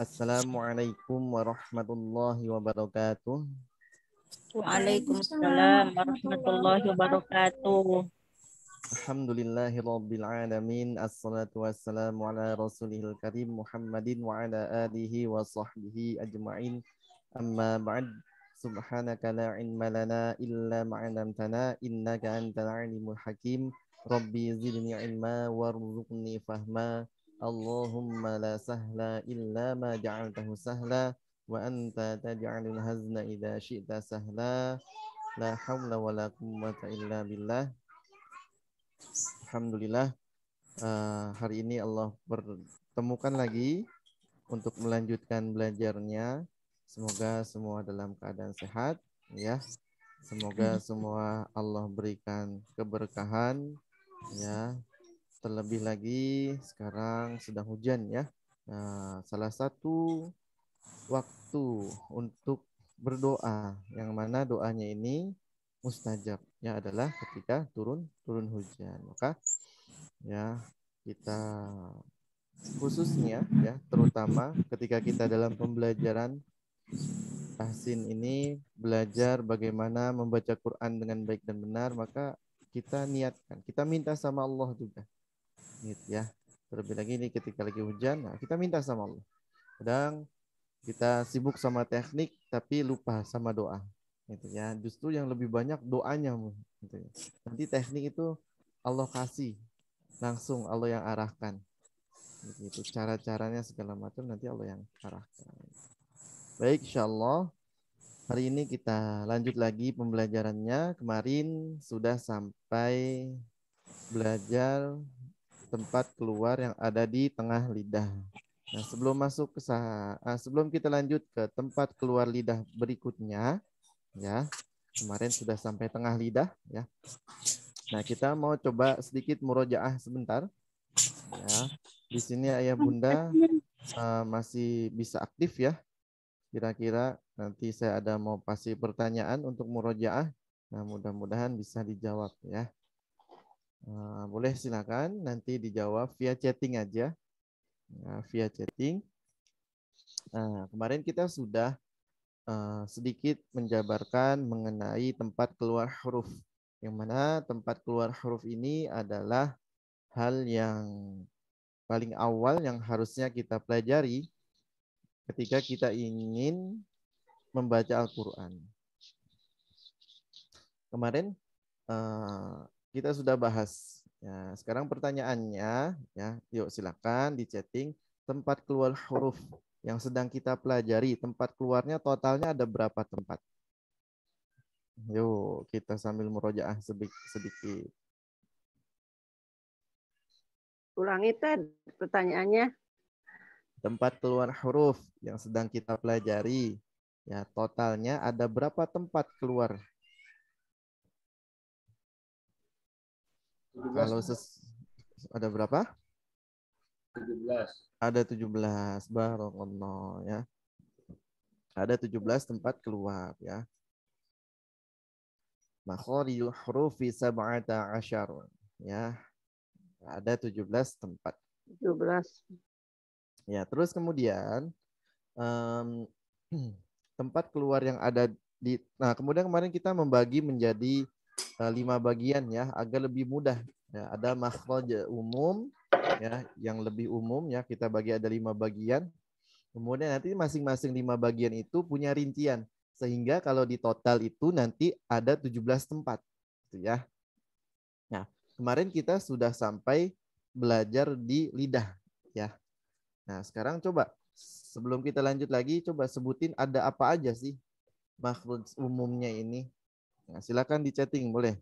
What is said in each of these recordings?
Assalamualaikum warahmatullahi wabarakatuh. Waalaikumsalam warahmatullahi wabarakatuh. Alhamdulillahirabbil alamin. Assalatu wassalamu ala rasulihil karim Muhammadin wa ala alihi wa sahbihi ajma'in. Amma ba'd. Subhanaka la ilma lana illa ma 'allamtana innaka antal alimul hakim. Rabbi zidni ilma warzuqni fahma. Allahumma la sahla illa ma ja'altahu sahla wa anta taj'alul hazna idza syi'ta sahla. La haula wala quwwata illa billah. Alhamdulillah, hari ini Allah bertemukan lagi untuk melanjutkan belajarnya. Semoga semua dalam keadaan sehat, ya. Semoga semua Allah berikan keberkahan, ya. Terlebih lagi sekarang sedang hujan, ya. Salah satu waktu untuk berdoa, yang mana doanya ini mustajab, ya, adalah ketika turun hujan. Maka ya kita khususnya, ya, terutama ketika kita dalam pembelajaran tahsin ini belajar bagaimana membaca Quran dengan baik dan benar, maka kita niatkan, kita minta sama Allah juga, gitu ya. Terlebih lagi ini ketika lagi hujan, nah kita minta sama Allah. Kadang kita sibuk sama teknik tapi lupa sama doa, gitu ya. Justru yang lebih banyak doanya, gitu ya. Nanti teknik itu Allah kasih langsung, Allah yang arahkan, begitu cara-caranya segala macam nanti Allah yang arahkan. Baik, insyaallah hari ini kita lanjut lagi pembelajarannya. Kemarin sudah sampai belajar tempat keluar yang ada di tengah lidah. Nah, sebelum kita lanjut ke tempat keluar lidah berikutnya, ya, kemarin sudah sampai tengah lidah, ya. Nah, kita mau coba sedikit murojaah sebentar, ya. Di sini ayah bunda masih bisa aktif, ya. Kira-kira nanti saya ada mau kasih pertanyaan untuk murojaah. Nah, mudah-mudahan bisa dijawab, ya. Boleh silakan nanti dijawab via chatting aja. Nah, via chatting. Nah, kemarin kita sudah sedikit menjabarkan mengenai tempat keluar huruf. Yang mana tempat keluar huruf ini adalah hal yang paling awal yang harusnya kita pelajari ketika kita ingin membaca Al-Quran. Kemarin kita sudah bahas. Ya, sekarang pertanyaannya, ya, yuk silakan di chatting tempat keluar huruf yang sedang kita pelajari. Tempat keluarnya totalnya ada berapa tempat? Yuk kita sambil murojaah sedikit. Ulangi Ted pertanyaannya. Tempat keluar huruf yang sedang kita pelajari, ya, totalnya ada berapa tempat keluar? 17. Kalau ada berapa? 17. Ada 17. Barakallah, ya. Ada 17 tempat keluar, ya. Makharijul hurufi sab'ata asyar, ya. Ada 17 tempat. 17. Ya, terus kemudian tempat keluar yang ada di, nah kemudian kemarin kita membagi menjadi 5 bagian, ya, agar lebih mudah. Ya, ada makhraj umum, ya, yang lebih umum, ya, kita bagi ada 5 bagian. Kemudian nanti masing-masing 5 bagian itu punya rincian, sehingga kalau di total itu nanti ada 17 tempat, gitu ya. Nah, kemarin kita sudah sampai belajar di lidah, ya. Nah, sekarang coba sebelum kita lanjut lagi, coba sebutin ada apa aja sih makhraj umumnya ini. Nah, silakan di chatting boleh.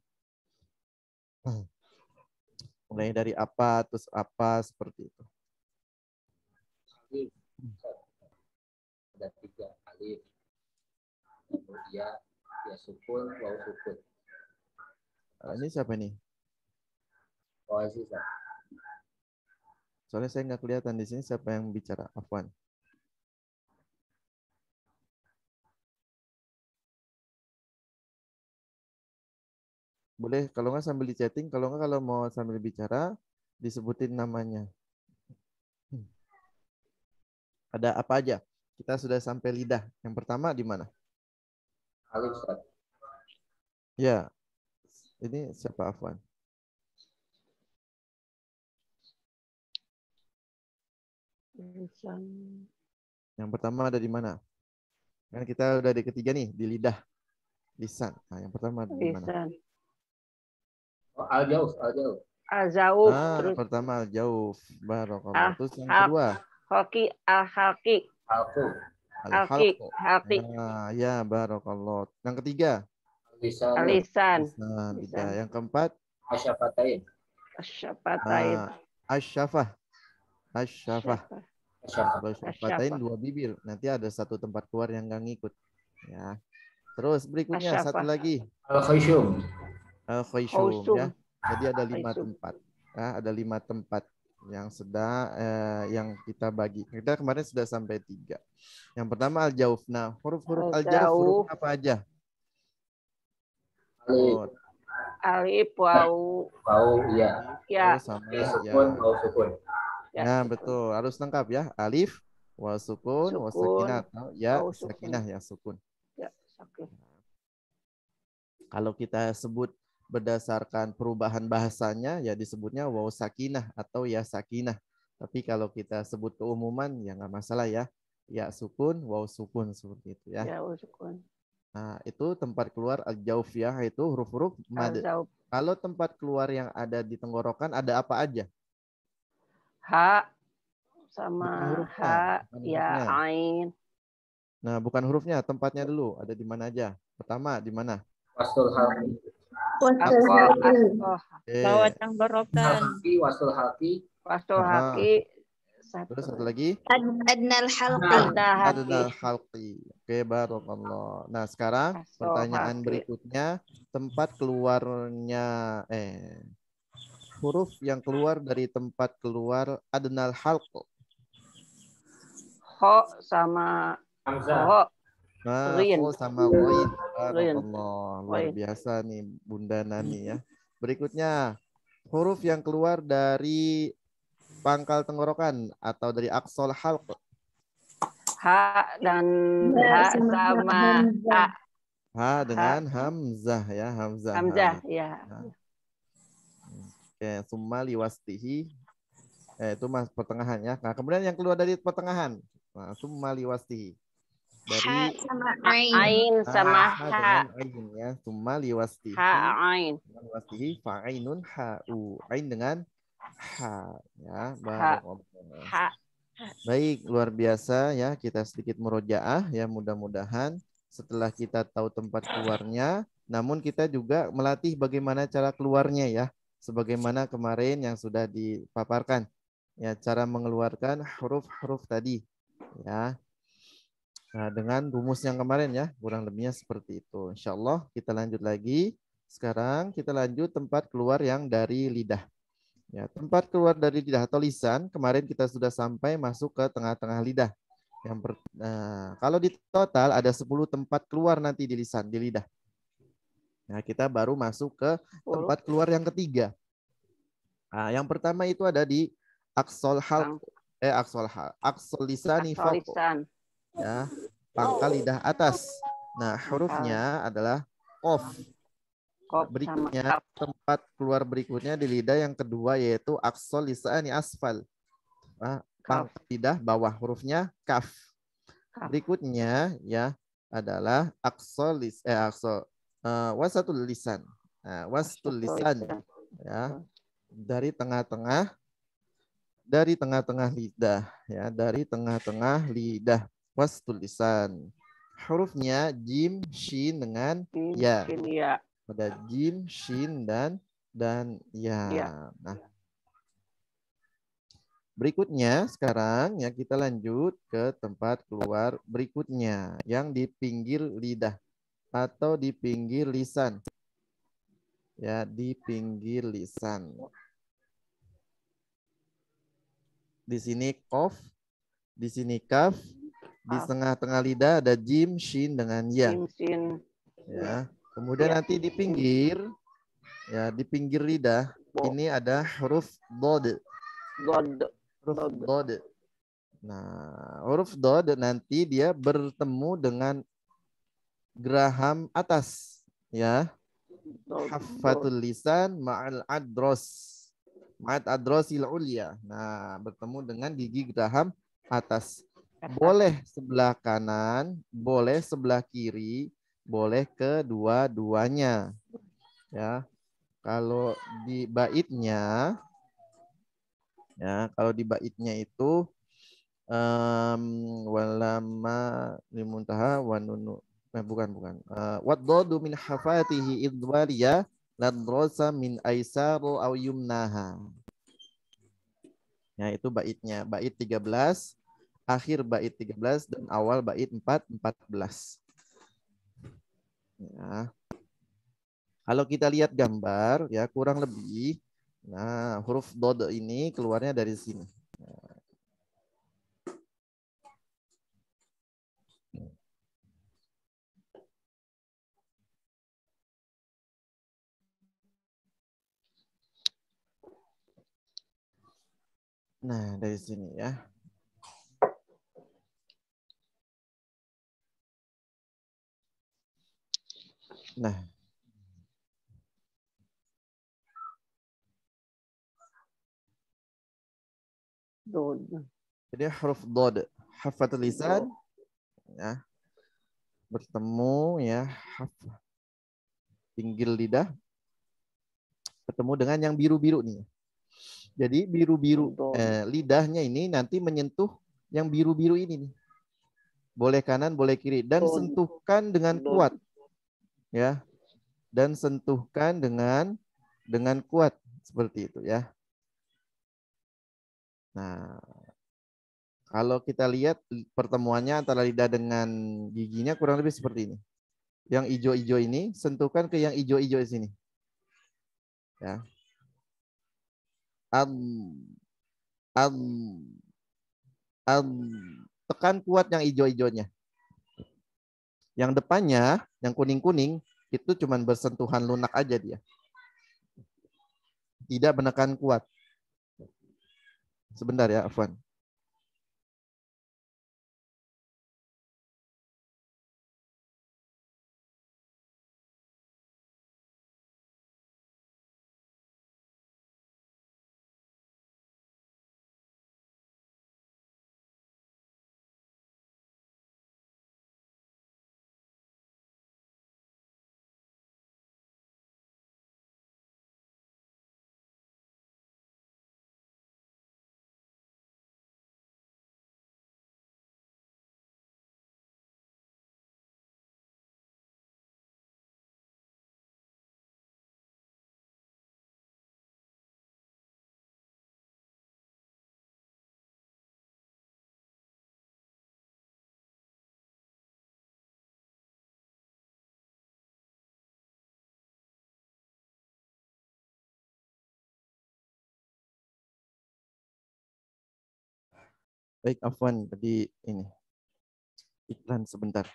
Mulai dari apa, terus apa, seperti itu. Alif. Ada 3 alif. Kemudian ya sukun, waw sukun. Ini siapa nih? Oh, sisa. Soalnya saya nggak kelihatan di sini siapa yang bicara. Afwan. Boleh kalau nggak sambil di chatting, kalau nggak kalau mau sambil bicara disebutin namanya. Ada apa aja? Kita sudah sampai lidah. Yang pertama di mana? Alif, Ustaz. Ya, ini siapa Afwan? Lisan. Yang pertama ada di mana? Kan kita udah di ketiga nih, di lidah. Lisan. Nah, yang pertama di mana? Lisan. Oh, al-jauf, al-jauf. Al-Zauf. Ah, Terus pertama al-jauf. Barakallah. Terus yang al-haq. kedua, Hoki. Al-haqi. Al-fu, Al-haqi. al-halq. Haqi. Ah, ya, barakallah. Yang ketiga, al-lisanu, Al-lisan. lisan, lidah. Lisan. Yang keempat, asyafatain, Asyafatain. asyafah. Asyafah. Syafah. asyafah. Kalau syafatain Asyafah. 2 bibir. Nanti ada satu tempat keluar yang nggak ngikut. Ya. Terus berikutnya satu Asyafah. lagi. Al-khayshum, Al-khayshum Khausum. ya. Jadi ada 5 Khausum. tempat. Ya, ada 5 tempat yang sedang yang kita bagi. Kita kemarin sudah sampai 3. Yang pertama al-jauf. Nah, huruf-huruf al-jauf huruf Al-jauf. apa aja? alif, Oh, Alif. Waw. bau, iya. Ya. oh, sama Ya, ya. sukun, bau sukun. Ya. Nah, Sukun. betul. Harus lengkap ya. Alif, wa sukun, wa Sukun. sakinah atau ya Waw sukun. sakinah ya sukun. Ya. Sakit. Kalau kita sebut berdasarkan perubahan bahasanya ya disebutnya waw sakinah atau ya sakinah. Tapi kalau kita sebut keumuman ya nggak masalah ya. Ya sukun, waw sukun seperti itu ya. Ya. Waw sukun. Nah, itu tempat keluar al-jauf ya, itu huruf-huruf mad. Al-zauf. Kalau tempat keluar yang ada di tenggorokan ada apa aja? Ha. Bukan Sama hurufnya, ha. bukan Ya. hurufnya. Ain. Nah, bukan hurufnya, tempatnya dulu. Ada di mana aja? Pertama, di mana? Wasul halki, Asko. Asko. Bawah Eh, tenggorokan. wasul halki, Wasul ah. haki. Terus Satu. satu lagi. Adnal halqi. Ada haki. Adnal halqi. Oke, barakallah. Nah, sekarang Aso pertanyaan haki. berikutnya, tempat keluarnya huruf yang keluar dari tempat keluar adnal halq. Ho sama hamzah, ho. Nah, Rin. kho sama ghain. Rin. Barakallah. Luar Ghain. biasa nih Bunda Nani ya. Berikutnya, huruf yang keluar dari pangkal tenggorokan atau dari aksol halq. Ha dan Ya, ha sama ha. Ha dengan hamzah ya, hamzah. Hamzah. Ha. Ya. Nah. Oke, summa liwastihi. Itu mas pertengahan ya. Nah, kemudian yang keluar dari pertengahan. Nah, summa liwastihi. Ha Dari sama ain. Ain sama ha ha. dengan ain ya. Summa liwastihi. Ha ain. Liwastihi fa'ainun ha'u. Ain dengan ha ya. Ha. Barakallah. Ha. Baik, luar biasa ya. Kita sedikit murojaah ya, mudah-mudahan setelah kita tahu tempat keluarnya, namun kita juga melatih bagaimana cara keluarnya ya. Sebagaimana kemarin yang sudah dipaparkan. Ya, cara mengeluarkan huruf-huruf tadi ya. Nah, dengan rumus yang kemarin ya, kurang lebihnya seperti itu. Insya Allah kita lanjut lagi. Sekarang kita lanjut tempat keluar yang dari lidah. Ya, tempat keluar dari lidah atau lisan, kemarin kita sudah sampai masuk ke tengah-tengah lidah. Kalau di total ada 10 tempat keluar nanti di lisan, di lidah. Nah, kita baru masuk ke tempat keluar yang ketiga. Nah, yang pertama itu ada di aksol halq, aksol lisani fawq. Lisan. Ya, pangkal lidah atas. Nah, hurufnya adalah qaf. Berikutnya tempat keluar berikutnya di lidah yang kedua yaitu aksol lisani asfal. Pangkal lidah bawah, hurufnya kaf. Berikutnya ya adalah wasatul lisan. Nah, wasatul lisan ya, dari tengah-tengah lidah ya, dari tengah-tengah lidah. Wasatul lisan. Hurufnya jim, shin dengan ya. Pada jim, shin dan ya. Nah, berikutnya sekarang ya kita lanjut ke tempat keluar berikutnya yang di pinggir lidah atau di pinggir lisan. Ya, di pinggir lisan. Di sini qaf, di sini kaf, di tengah-tengah lidah ada jim, shin dengan ya. Ya. Kemudian nanti di pinggir ya, di pinggir lidah ini ada huruf dod. Huruf dod. Nah, huruf dod nanti dia bertemu dengan geraham atas, ya. Haffatul lisan ma'al adros. Ma'al adrosil ulya. Nah, bertemu dengan gigi geraham atas. Boleh sebelah kanan, boleh sebelah kiri, boleh kedua-duanya. Ya. Kalau di baitnya, ya, kalau di baitnya itu walama limuntaha wa nunu, bukan waddu min hafatihi idwaliya ladrosa min aisaru aw yumnaha. Ya, itu baitnya. Bait 13, akhir bait 13 dan awal bait 14. Ya. Kalau kita lihat gambar, ya kurang lebih, nah huruf dod ini keluarnya dari sini. Nah, dari sini ya. Nah, jadi huruf dod, hafatul lisan, ya, bertemu, ya, pinggir lidah, bertemu dengan yang biru-biru nih. Jadi biru-biru lidahnya ini nanti menyentuh yang biru-biru ini nih. Boleh kanan, boleh kiri, dan sentuhkan dengan kuat, ya, dan sentuhkan dengan kuat seperti itu, ya. Nah, kalau kita lihat pertemuannya antara lidah dengan giginya kurang lebih seperti ini. Yang hijau-hijau ini sentuhkan ke yang hijau-hijau di sini, ya. Tekan kuat yang hijau-hijaunya. Yang depannya, yang kuning-kuning, itu cuma bersentuhan lunak aja dia. Tidak menekan kuat. Sebentar ya, Afwan. Baik, Afwan, tadi ini iklan sebentar.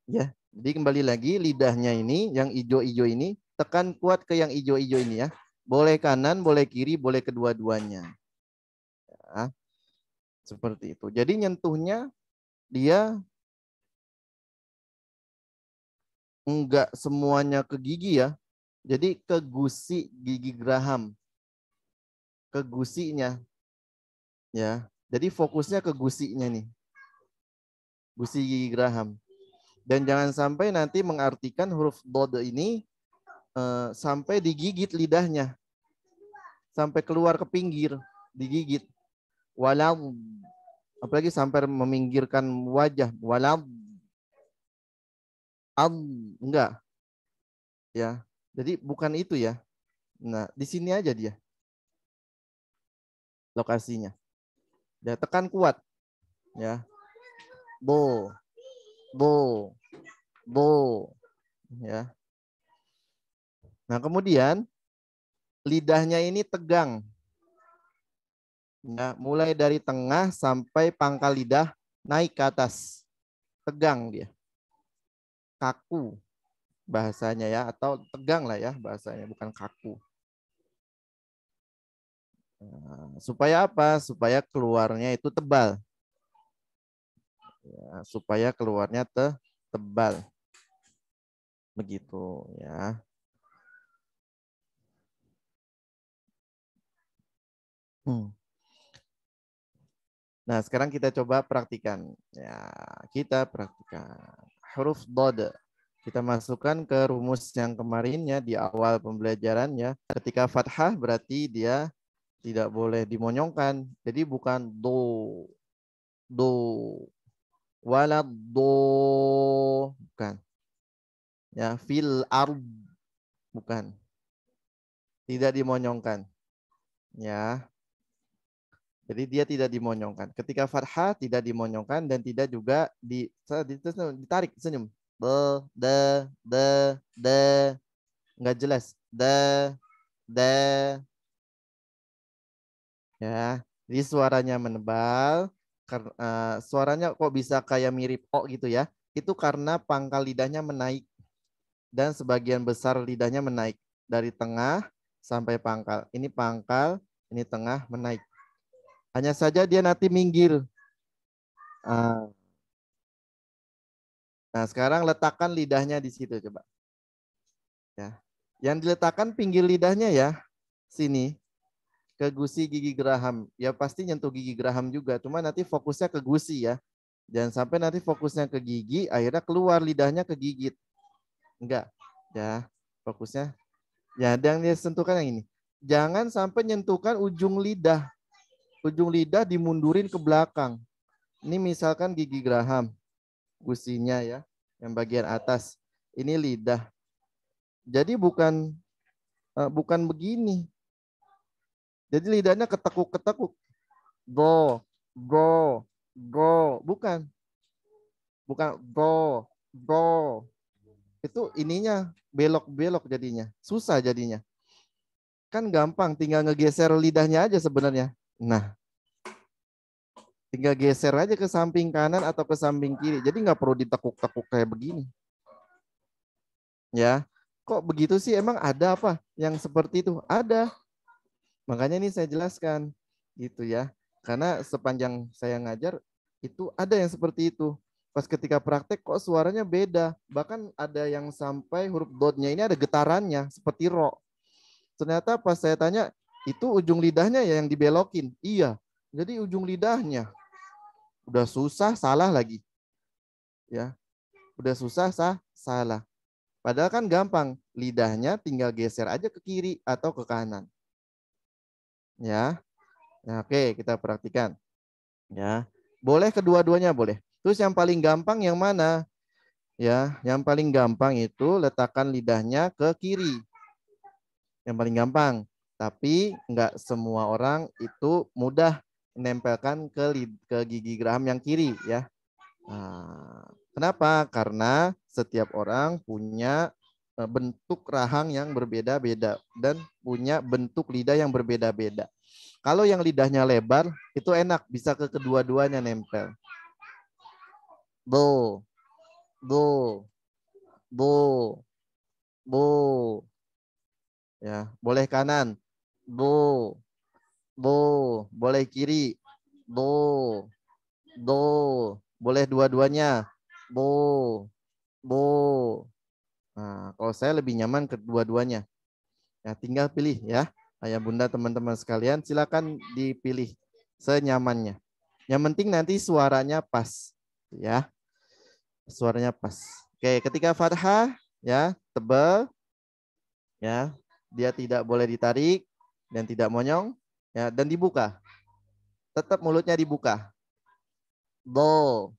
Ya, jadi kembali lagi lidahnya ini yang hijau-hijau ini tekan kuat ke yang hijau-hijau ini ya. Boleh kanan, boleh kiri, boleh kedua-duanya. Ya, seperti itu. Jadi nyentuhnya dia enggak semuanya ke gigi ya. Jadi ke gusi gigi geraham. Ke gusinya. Ya. Jadi fokusnya ke gusinya nih. Gusi gigi geraham. Dan jangan sampai nanti mengartikan huruf dod ini sampai digigit lidahnya. Sampai keluar ke pinggir, digigit. Walau, apalagi sampai meminggirkan wajah. Walau, enggak. Ya, jadi bukan itu ya. Nah, di sini aja dia. Lokasinya. Ya, tekan kuat. Ya. Bo. Ya. Nah, kemudian lidahnya ini tegang. Ya, mulai dari tengah sampai pangkal lidah naik ke atas. Tegang dia. Kaku bahasanya ya, atau tegang lah ya bahasanya, bukan kaku. Nah, supaya apa? Supaya keluarnya itu tebal. ya, supaya keluarnya tebal. Begitu ya. Nah, sekarang kita coba praktikan. Ya, kita praktikan. Huruf dod. Kita masukkan ke rumus yang kemarinnya di awal pembelajarannya. Ketika fathah berarti dia tidak boleh dimonyongkan. Jadi bukan do. Do. Wala do. Bukan. Ya, fil ard. Bukan. Tidak dimonyongkan. Ya. Jadi dia tidak dimonyongkan. Ketika fathah tidak dimonyongkan dan tidak juga ditarik senyum. De. Enggak jelas. De. Ya. Jadi suaranya menebal. Suaranya kok bisa kayak mirip O gitu ya. Itu karena pangkal lidahnya menaik. Dan sebagian besar lidahnya menaik. Dari tengah sampai pangkal. Ini pangkal, ini tengah menaik. Hanya saja dia nanti minggir. Nah, sekarang letakkan lidahnya di situ coba. Ya. Yang diletakkan pinggir lidahnya ya, sini. Ke gusi gigi geraham. Ya pasti nyentuh gigi geraham juga. Cuma nanti fokusnya ke gusi ya. Jangan sampai nanti fokusnya ke gigi, akhirnya keluar lidahnya kegigit. Enggak. Ya, fokusnya. Ya, yang dia sentuhkan yang ini. Jangan sampai nyentuhkan ujung lidah. Ujung lidah dimundurin ke belakang. Ini misalkan gigi geraham, gusinya ya, yang bagian atas. Ini lidah. Jadi bukan begini. Jadi lidahnya ketekuk-ketekuk. Go, bukan. Bukan go. Itu ininya belok-belok jadinya. Susah jadinya. Kan gampang, tinggal ngegeser lidahnya aja sebenarnya. Nah, tinggal geser aja ke samping kanan atau ke samping kiri. Jadi nggak perlu ditekuk-tekuk kayak begini. Ya, kok begitu sih? Emang ada apa yang seperti itu? Ada. Makanya ini saya jelaskan gitu ya. Karena sepanjang saya ngajar itu ada yang seperti itu. Pas ketika praktek kok suaranya beda. Bahkan ada yang sampai huruf dotnya ini ada getarannya seperti ro. Ternyata pas saya tanya, itu ujung lidahnya ya yang dibelokin. Iya, jadi ujung lidahnya. Udah susah, salah lagi. Ya, udah susah, salah. Padahal kan gampang, lidahnya tinggal geser aja ke kiri atau ke kanan. Ya, nah, oke kita perhatikan. Ya, boleh kedua-duanya boleh. Terus yang paling gampang yang mana? Ya, yang paling gampang itu letakkan lidahnya ke kiri. Yang paling gampang. Tapi nggak semua orang itu mudah menempelkan ke gigi geraham yang kiri ya. Nah, kenapa? Karena setiap orang punya bentuk rahang yang berbeda-beda dan punya bentuk lidah yang berbeda-beda. Kalau yang lidahnya lebar itu enak, bisa ke kedua-duanya nempel. Bo, bo, bo, bo. Ya, boleh kanan. Do, boleh kiri. Do, boleh dua-duanya. Bo. Nah, kalau saya lebih nyaman kedua-duanya. Ya, tinggal pilih ya. Ayah bunda teman-teman sekalian silakan dipilih senyamannya. Yang penting nanti suaranya pas ya. Suaranya pas. Oke, ketika fathah ya, tebal ya. Dia tidak boleh ditarik dan tidak monyong ya, dan dibuka. Tetap mulutnya dibuka. Do.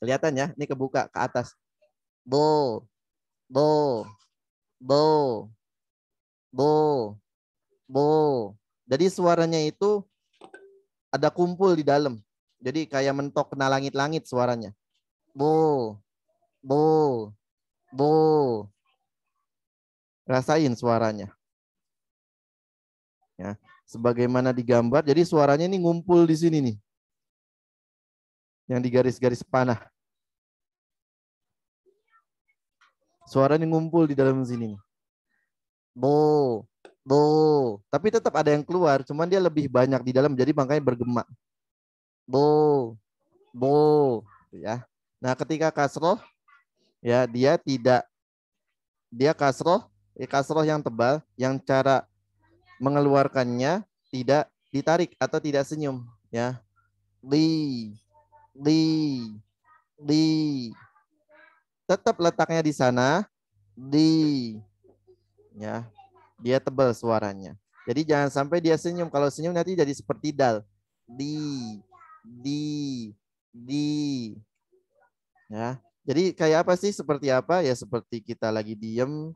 Kelihatan ya, ini kebuka ke atas. Do. Jadi suaranya itu ada kumpul di dalam. Jadi kayak mentok kena langit-langit suaranya. Bo. Rasain suaranya. Ya, sebagaimana digambar, jadi suaranya ini ngumpul di sini nih. Yang di garis-garis panah. Suaranya ngumpul di dalam sini. Bo. Do. Tapi tetap ada yang keluar, cuman dia lebih banyak di dalam, jadi makanya bergema. Do. Do. Ya. Nah, ketika kasroh, ya dia kasroh yang tebal, yang cara mengeluarkannya tidak ditarik atau tidak senyum, ya. Di, di, tetap letaknya di sana, di, ya, dia tebal suaranya. Jadi jangan sampai dia senyum. Kalau senyum nanti jadi seperti dal, di, ya. Jadi kayak apa sih? Seperti apa? Ya seperti kita lagi diem.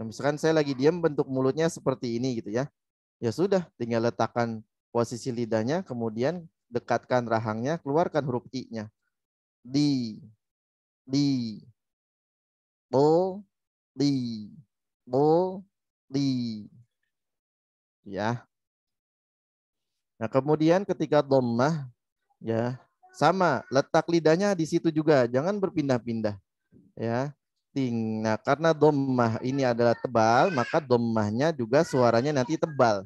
Misalkan saya lagi diem, bentuk mulutnya seperti ini gitu ya. Ya sudah, tinggal letakkan posisi lidahnya, kemudian dekatkan rahangnya, keluarkan huruf I-nya. Di, bo, bo, ya. Nah, kemudian ketika dhammah, ya, sama, letak lidahnya di situ juga, jangan berpindah-pindah, ya. Nah, karena dhammah ini adalah tebal, maka dhammahnya juga suaranya nanti tebal.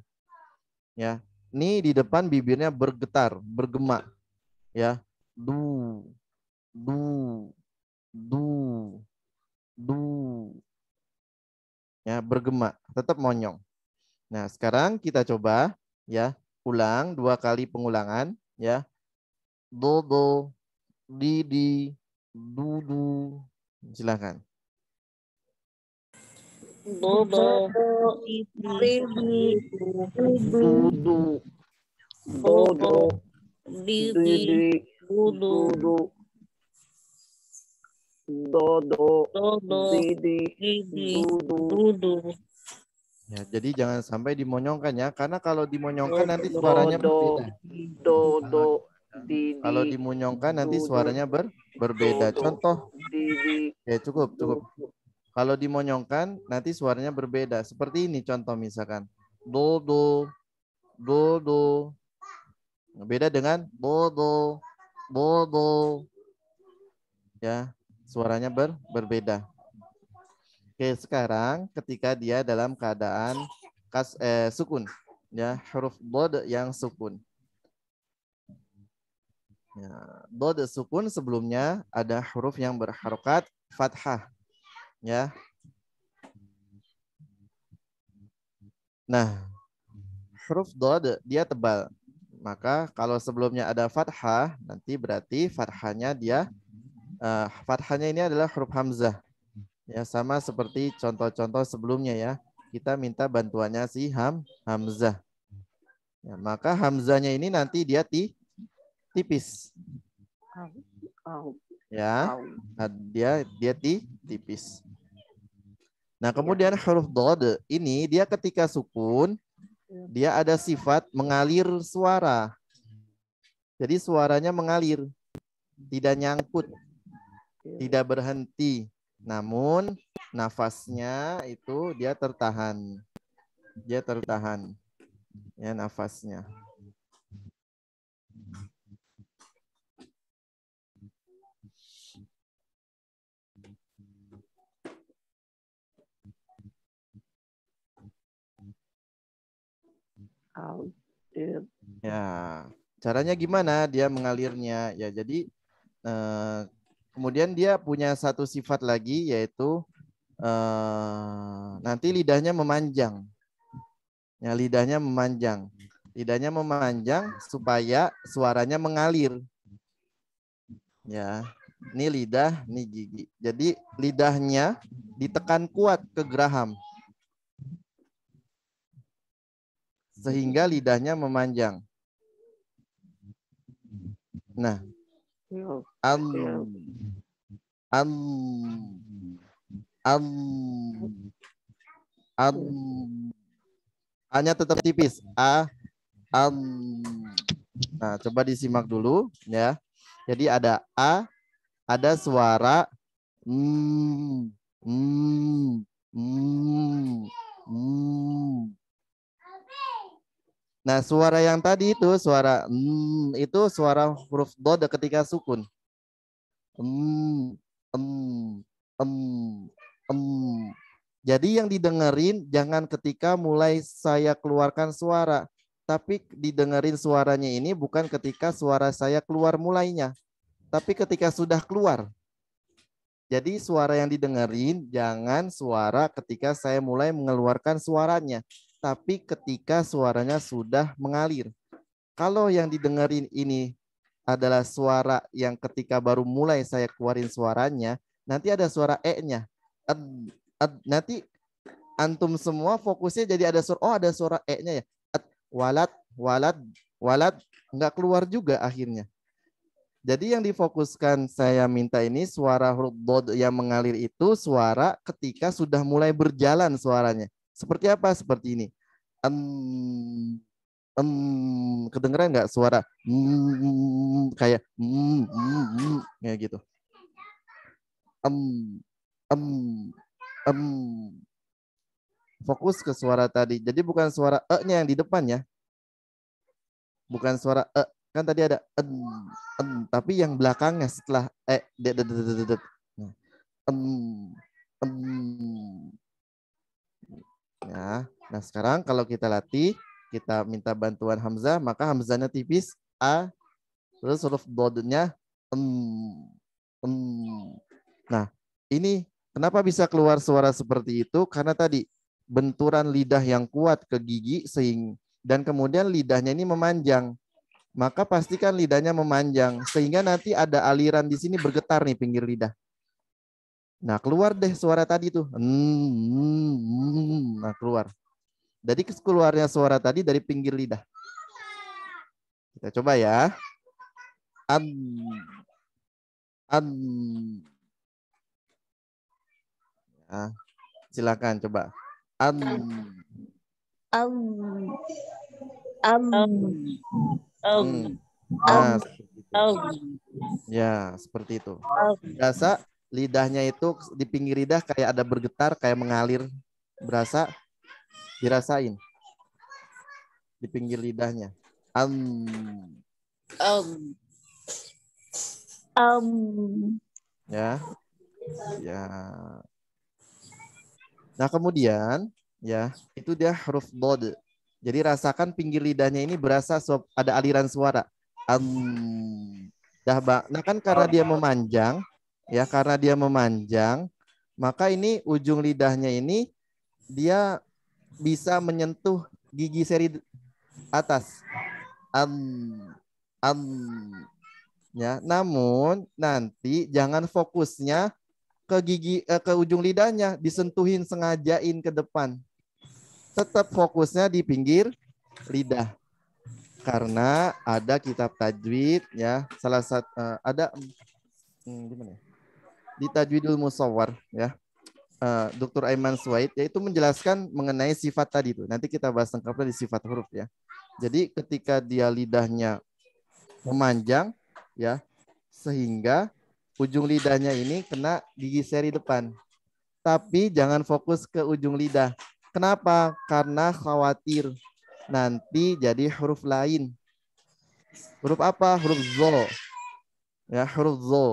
Ya. Ini di depan bibirnya bergetar, bergema, ya. Du, du, du. Ya, bergema, tetap monyong. Nah, sekarang kita coba, ya, ulang 2 kali pengulangan, ya. Do, di, du. Silakan. Dodo, Du. dodo, didi, dudu, dodo, didi, dudu. Ya, jadi jangan sampai dimonyongkan ya, karena kalau dimonyongkan nanti suaranya berbeda. Kalau dimonyongkan nanti suaranya berbeda. Contoh, ya cukup. Kalau dimonyongkan nanti suaranya berbeda. Seperti ini contoh misalkan. Dodo. Beda dengan bodo. Ya, suaranya berbeda. Oke, sekarang ketika dia dalam keadaan sukun, ya, huruf bod yang sukun. Ya, bod sukun sebelumnya ada huruf yang berharokat fathah, ya. Nah, huruf dod dia tebal. Maka kalau sebelumnya ada fathah, nanti berarti fathahnya ini adalah huruf hamzah. Ya, sama seperti contoh-contoh sebelumnya ya. Kita minta bantuannya si hamzah. Ya, maka hamzahnya ini nanti dia tipis. Ya. Nah, dia tipis. Nah, kemudian huruf dod ini dia ketika sukun dia ada sifat mengalir suara. Jadi suaranya mengalir, tidak nyangkut, tidak berhenti. Namun nafasnya itu dia tertahan. Ya, nafasnya. Ya, caranya gimana dia mengalirnya? Ya, jadi kemudian dia punya satu sifat lagi yaitu nanti lidahnya memanjang. Ya, lidahnya memanjang supaya suaranya mengalir. Ya, ini lidah, ini gigi. Jadi lidahnya ditekan kuat ke geraham. Sehingga lidahnya memanjang. Nah, hanya tetap tipis. Nah, coba disimak dulu ya. Jadi ada a, ada suara Nah, suara yang tadi itu suara itu suara huruf dod ketika sukun. Jadi yang didengerin jangan ketika mulai saya keluarkan suara, tapi didengerin suaranya ini bukan ketika suara saya keluar mulainya, tapi ketika sudah keluar. Jadi suara yang didengerin jangan suara ketika saya mulai mengeluarkan suaranya, tapi ketika suaranya sudah mengalir. Kalau yang didengerin ini adalah suara yang ketika baru mulai saya keluarin suaranya, nanti ada suara E-nya. Nanti antum semua fokusnya jadi ada suara, oh ada suara E-nya ya. Walad, walad, walad, nggak keluar juga akhirnya. Jadi yang difokuskan saya minta ini suara huruf dod yang mengalir itu suara ketika sudah mulai berjalan suaranya. Seperti apa? Seperti ini. Kedengeran nggak suara kayak kayak gitu. Fokus ke suara tadi. Jadi bukan suara e-nya yang di depan ya. Bukan suara e, kan tadi ada tapi yang belakangnya setelah ya. Nah, sekarang kalau kita latih, kita minta bantuan hamzah, maka hamzahnya tipis a, terus huruf dodnya Nah, ini kenapa bisa keluar suara seperti itu? Karena tadi benturan lidah yang kuat ke gigi dan kemudian lidahnya ini memanjang. Maka pastikan lidahnya memanjang sehingga nanti ada aliran di sini bergetar nih pinggir lidah. Nah, keluar deh suara tadi tuh. Nah, keluar. Jadi keluarnya suara tadi dari pinggir lidah. Kita coba ya. Nah, silakan coba. Nah, ya, seperti itu. Berasa lidahnya itu di pinggir lidah kayak ada bergetar, kayak mengalir. Berasa, dirasain di pinggir lidahnya. Ya, ya. Nah kemudian, ya itu dia huruf dod. Jadi rasakan pinggir lidahnya ini berasa ada aliran suara. Nah kan karena dia memanjang, ya karena dia memanjang, maka ini ujung lidahnya ini dia bisa menyentuh gigi seri atas. Ya, namun nanti jangan fokusnya ke gigi ke ujung lidahnya, disentuhin sengajain ke depan. Tetap fokusnya di pinggir lidah. Karena ada kitab tajwid ya, salah satu ada gimana ya? Di Tajwidul Musawwar ya. Dr. Aiman Suwaid yaitu menjelaskan mengenai sifat tadi itu. Nanti kita bahas lengkapnya di sifat huruf ya. Jadi ketika dia lidahnya memanjang ya, sehingga ujung lidahnya ini kena gigi seri depan. Tapi jangan fokus ke ujung lidah. Kenapa? Karena khawatir nanti jadi huruf lain. Huruf apa? Huruf zo. Ya, huruf zo.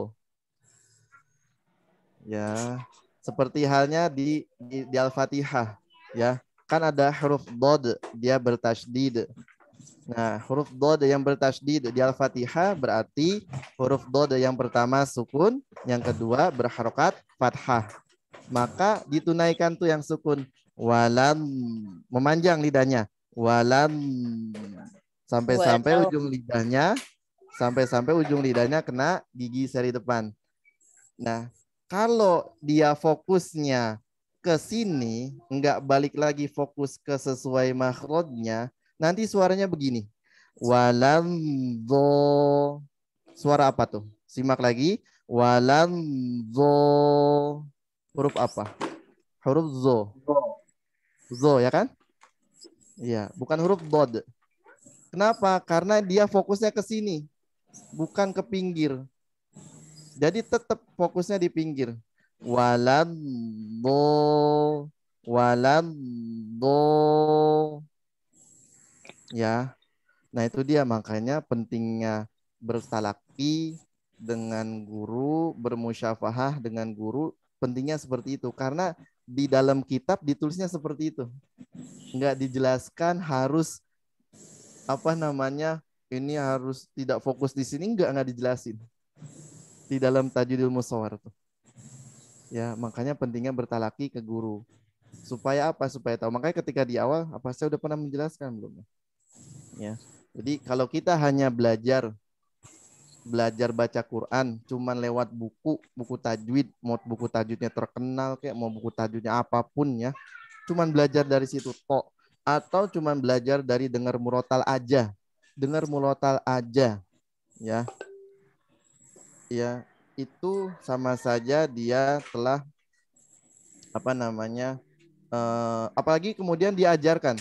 Ya, seperti halnya di Al-Fatihah. Ya, kan ada huruf dod, dia bertasydid. Nah, huruf dod yang bertasydid di Al-Fatihah berarti huruf dod yang pertama sukun, yang kedua berharokat fathah. Maka ditunaikan tuh yang sukun. Walam, memanjang lidahnya. Walam, sampai-sampai ujung lidahnya, sampai-sampai ujung lidahnya kena gigi seri depan. Nah, kalau dia fokusnya ke sini, enggak balik lagi fokus ke sesuai makhrajnya, nanti suaranya begini. Walam do. Suara apa tuh? Simak lagi. Walam do. Huruf apa? Huruf zo. Zo ya kan? Iya, bukan huruf dod. Kenapa? Karena dia fokusnya ke sini, bukan ke pinggir. Jadi tetap fokusnya di pinggir. Walam do. Walam do. Ya, nah itu dia makanya pentingnya bertalaki dengan guru, bermusyafahah dengan guru, pentingnya seperti itu. Karena di dalam kitab ditulisnya seperti itu. Enggak dijelaskan harus apa namanya, ini harus tidak fokus di sini, enggak dijelasin. Di dalam Tajwidul Musawwar tuh. Ya, makanya pentingnya bertalaki ke guru. Supaya apa? Supaya tahu. Makanya ketika di awal, apa saya udah pernah menjelaskan belum? Ya. Jadi kalau kita hanya belajar baca Quran cuman lewat buku tajwid, mau buku tajwidnya terkenal kayak mau buku tajwidnya apapun ya, cuman belajar dari situ tok, atau cuman belajar dari dengar murotal aja ya, itu sama saja dia telah apa namanya, apalagi kemudian diajarkan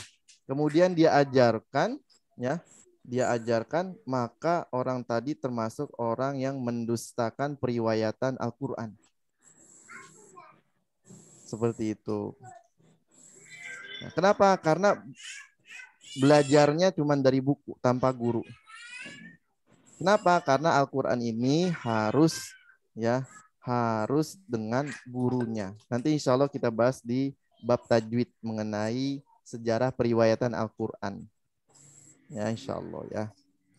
ya, dia ajarkan, maka orang tadi termasuk orang yang mendustakan periwayatan Al-Quran. Seperti itu. Nah, kenapa? Karena belajarnya cuma dari buku tanpa guru. Kenapa? Karena Al-Quran ini harus dengan gurunya. Nanti insya Allah kita bahas di bab tajwid mengenai sejarah periwayatan Al-Quran. Ya, insya Allah ya.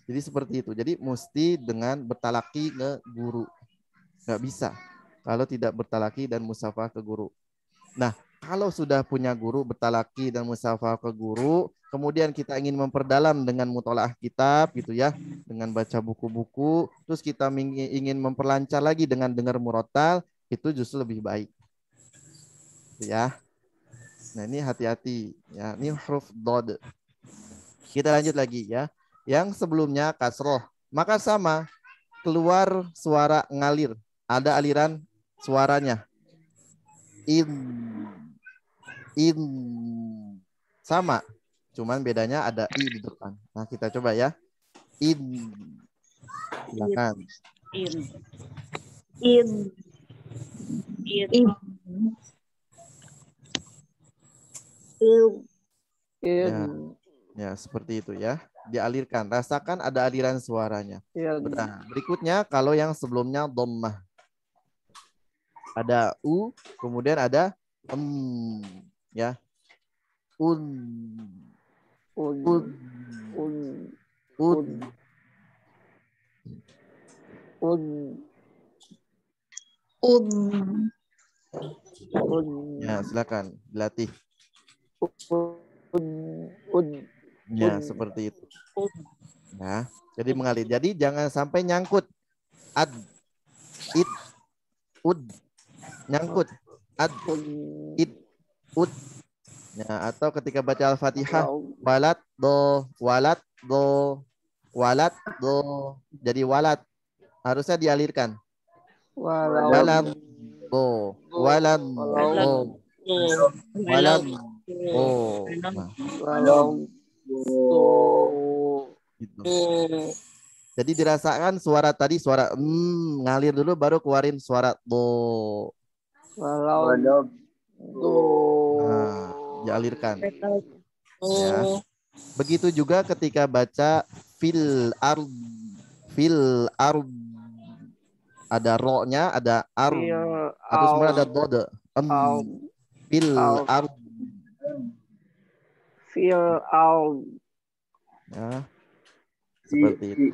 Jadi seperti itu. Jadi mesti dengan bertalaki ke guru. Nggak bisa kalau tidak bertalaki dan musafah ke guru. Nah, kalau sudah punya guru, bertalaki dan musafah ke guru, kemudian kita ingin memperdalam dengan mutolaah kitab gitu ya, dengan baca buku-buku, terus kita ingin memperlancar lagi dengan dengar murotal, itu justru lebih baik. Ya. Nah, ini hati-hati ya. Ini huruf dod. Kita lanjut lagi ya. Yang sebelumnya kasroh, maka sama, keluar suara ngalir, ada aliran suaranya. In sama, cuman bedanya ada i di depan. Nah, kita coba ya. In. Silakan. In. Ya, seperti itu ya. Dialirkan. Rasakan ada aliran suaranya. Nah, berikutnya kalau yang sebelumnya dhammah. Ada u, kemudian ada ya. Ya, silakan dilatih. Ya, seperti itu. Nah, jadi mengalir. Jadi jangan sampai nyangkut. Ad, it, ud, nyangkut. Ad, it, ud. Ya, atau ketika baca Al-Fatihah, walat do, jadi walat. Harusnya dialirkan. Walat do, gitu. Jadi dirasakan suara tadi, suara ngalir dulu baru keluarin suara do. Nah, dialirkan. Ya. Begitu juga ketika baca fil ard. Ada ro-nya, ada atau semua ada dode. Fil ard. Ya. Seperti itu.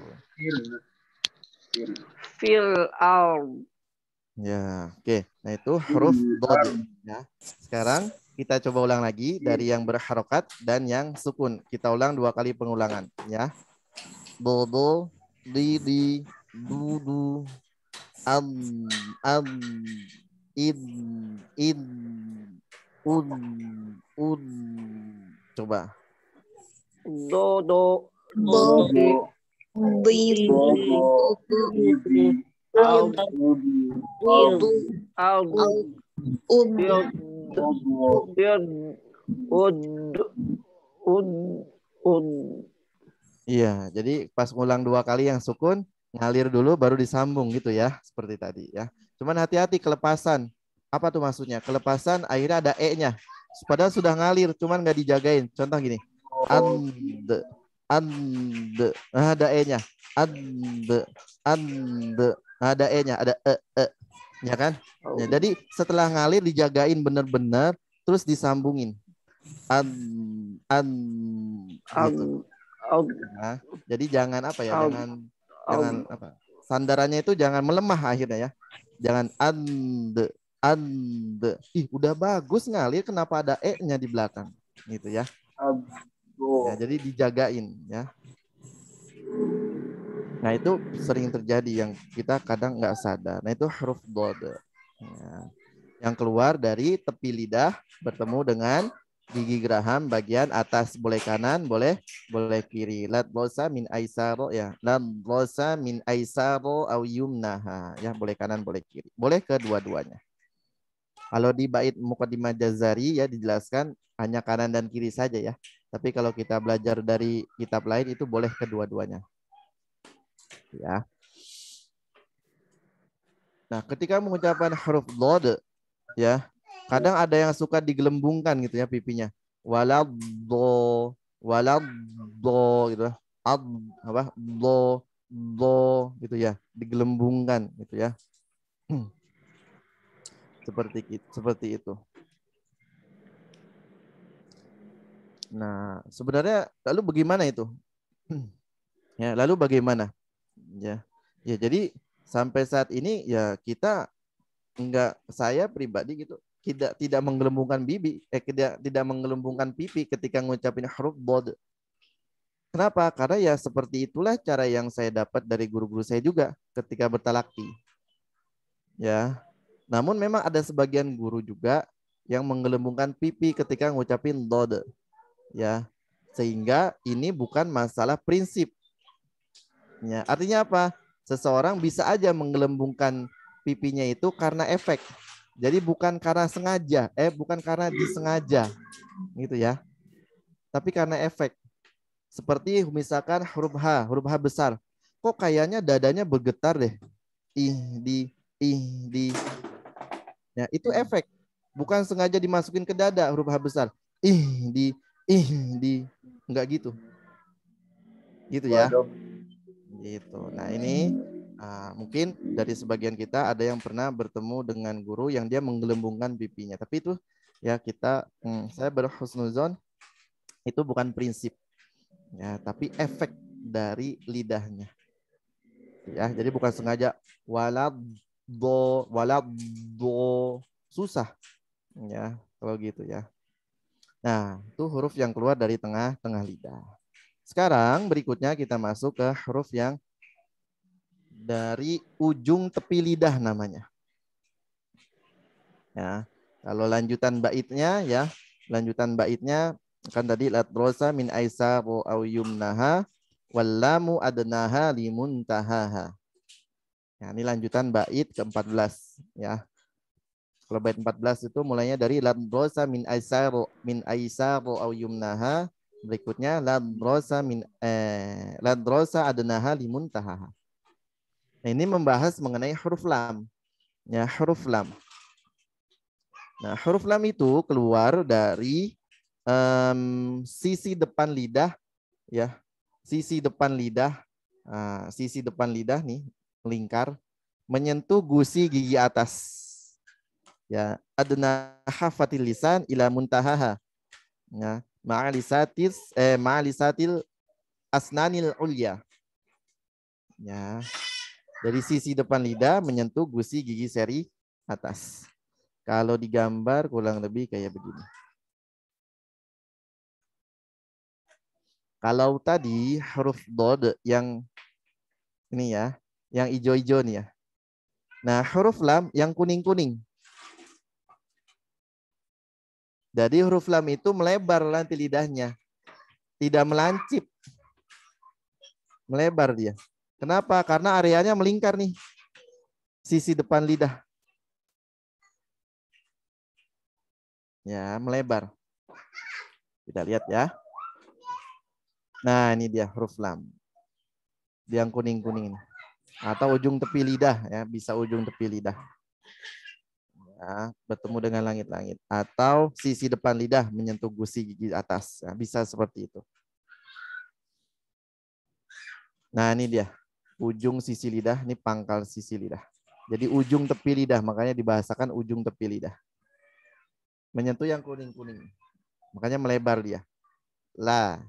Fil ard. Ya, oke. Nah, itu huruf dod ya. Sekarang kita coba ulang lagi dari yang berharokat dan yang sukun. Kita ulang 2 kali pengulangan ya. Dodo, di, dudu, in, un. Coba. Dodo. Iya, jadi pas ngulang 2 kali yang sukun, ngalir dulu baru disambung gitu ya, seperti tadi ya. Cuman hati-hati kelepasan. Apa tuh maksudnya? Kelepasan akhirnya ada e-nya. Padahal sudah ngalir, cuman nggak dijagain. Contoh gini. Nah, ada e-nya. Ada e-nya, ada e. Ya kan? Ya, jadi setelah ngalir dijagain bener-bener, terus disambungin. Ad, ad, gitu. Nah, jadi jangan apa ya? Jangan apa? Sandarannya itu jangan melemah akhirnya ya. Jangan and. Ih, udah bagus ngalir, kenapa ada e-nya di belakang? Gitu ya. Ya, jadi dijagain ya. Nah, itu sering terjadi yang kita kadang nggak sadar. Nah, itu huruf dod. Ya. Yang keluar dari tepi lidah bertemu dengan gigi geraham bagian atas, boleh kanan, boleh kiri. Lat losa min aisaro ya. Lat losa min aisaro au yumnaha ya, boleh kanan, boleh kiri. Boleh kedua-duanya. Kalau di bait Muqaddimah Jazari ya dijelaskan hanya kanan dan kiri saja ya. Tapi kalau kita belajar dari kitab lain itu boleh kedua-duanya. Ya. Nah, ketika mengucapkan huruf dhad ya, kadang ada yang suka digelembungkan gitu ya pipinya. Waladdo gitu. Apa? Do gitu ya, digelembungkan gitu ya. Seperti itu. Nah, sebenarnya lalu bagaimana itu? Ya, lalu bagaimana? Ya. Ya, jadi sampai saat ini ya kita saya pribadi gitu tidak menggelembungkan tidak menggelembungkan pipi ketika ngucapin huruf dhad. Kenapa? Karena ya seperti itulah cara yang saya dapat dari guru-guru saya juga ketika bertalaki. Ya. Namun memang ada sebagian guru juga yang menggelembungkan pipi ketika ngucapin dhad. Ya. Sehingga ini bukan masalah prinsip. Ya, artinya apa? Seseorang bisa aja menggelembungkan pipinya itu karena efek. Jadi bukan karena sengaja, bukan karena disengaja, gitu ya. Tapi karena efek. Seperti misalkan huruf H besar. Kok kayaknya dadanya bergetar deh. Ih di. Ya, itu efek. Bukan sengaja dimasukin ke dada huruf H besar. Ih di. Enggak gitu. Gitu ya. Gitu. Nah, ini mungkin dari sebagian kita ada yang pernah bertemu dengan guru yang dia menggelembungkan pipinya. Tapi itu ya saya berhusnuzon itu bukan prinsip. Ya, tapi efek dari lidahnya. Ya, jadi bukan sengaja walad do susah. Ya, kalau gitu ya. Nah, itu huruf yang keluar dari tengah lidah. Sekarang berikutnya kita masuk ke huruf yang dari ujung tepi lidah namanya. Ya, kalau lanjutan baitnya kan tadi ladrosa min aisa au yumnaha wallamu adnaha limuntahaha. Ya, ini lanjutan bait ke-14 ya. Kalau bait 14 itu mulainya dari ladrosa min aisa au yumnaha, berikutnya ladrosa adnaha limuntahaha. Nah, ini membahas mengenai huruf lam. Ya, huruf lam. Nah, huruf lam itu keluar dari sisi depan lidah, ya. Sisi depan lidah nih, melingkar, menyentuh gusi gigi atas. Ya, adna hafatil lisan ila muntahaha. Ya, ma'alisatil asnanil ulya. Ya. Dari sisi depan lidah menyentuh gusi gigi seri atas. Kalau digambar kurang lebih kayak begini. Kalau tadi huruf dhad yang ini ya, yang hijau-hijau nih ya. Nah, huruf lam yang kuning-kuning. Jadi huruf lam itu melebar nanti lidahnya. Tidak melancip. Melebar dia. Kenapa? Karena areanya melingkar nih. Sisi depan lidah. Ya, melebar. Kita lihat ya. Nah, ini dia huruf lam. Yang kuning-kuning ini. Atau ujung tepi lidah ya, bisa ujung tepi lidah. Ya, bertemu dengan langit-langit. Atau sisi depan lidah menyentuh gusi gigi atas. Ya, bisa seperti itu. Nah, ini dia. Ujung sisi lidah, ini pangkal sisi lidah. Jadi ujung tepi lidah, makanya dibahasakan ujung tepi lidah. Menyentuh yang kuning-kuning. Makanya melebar dia. La,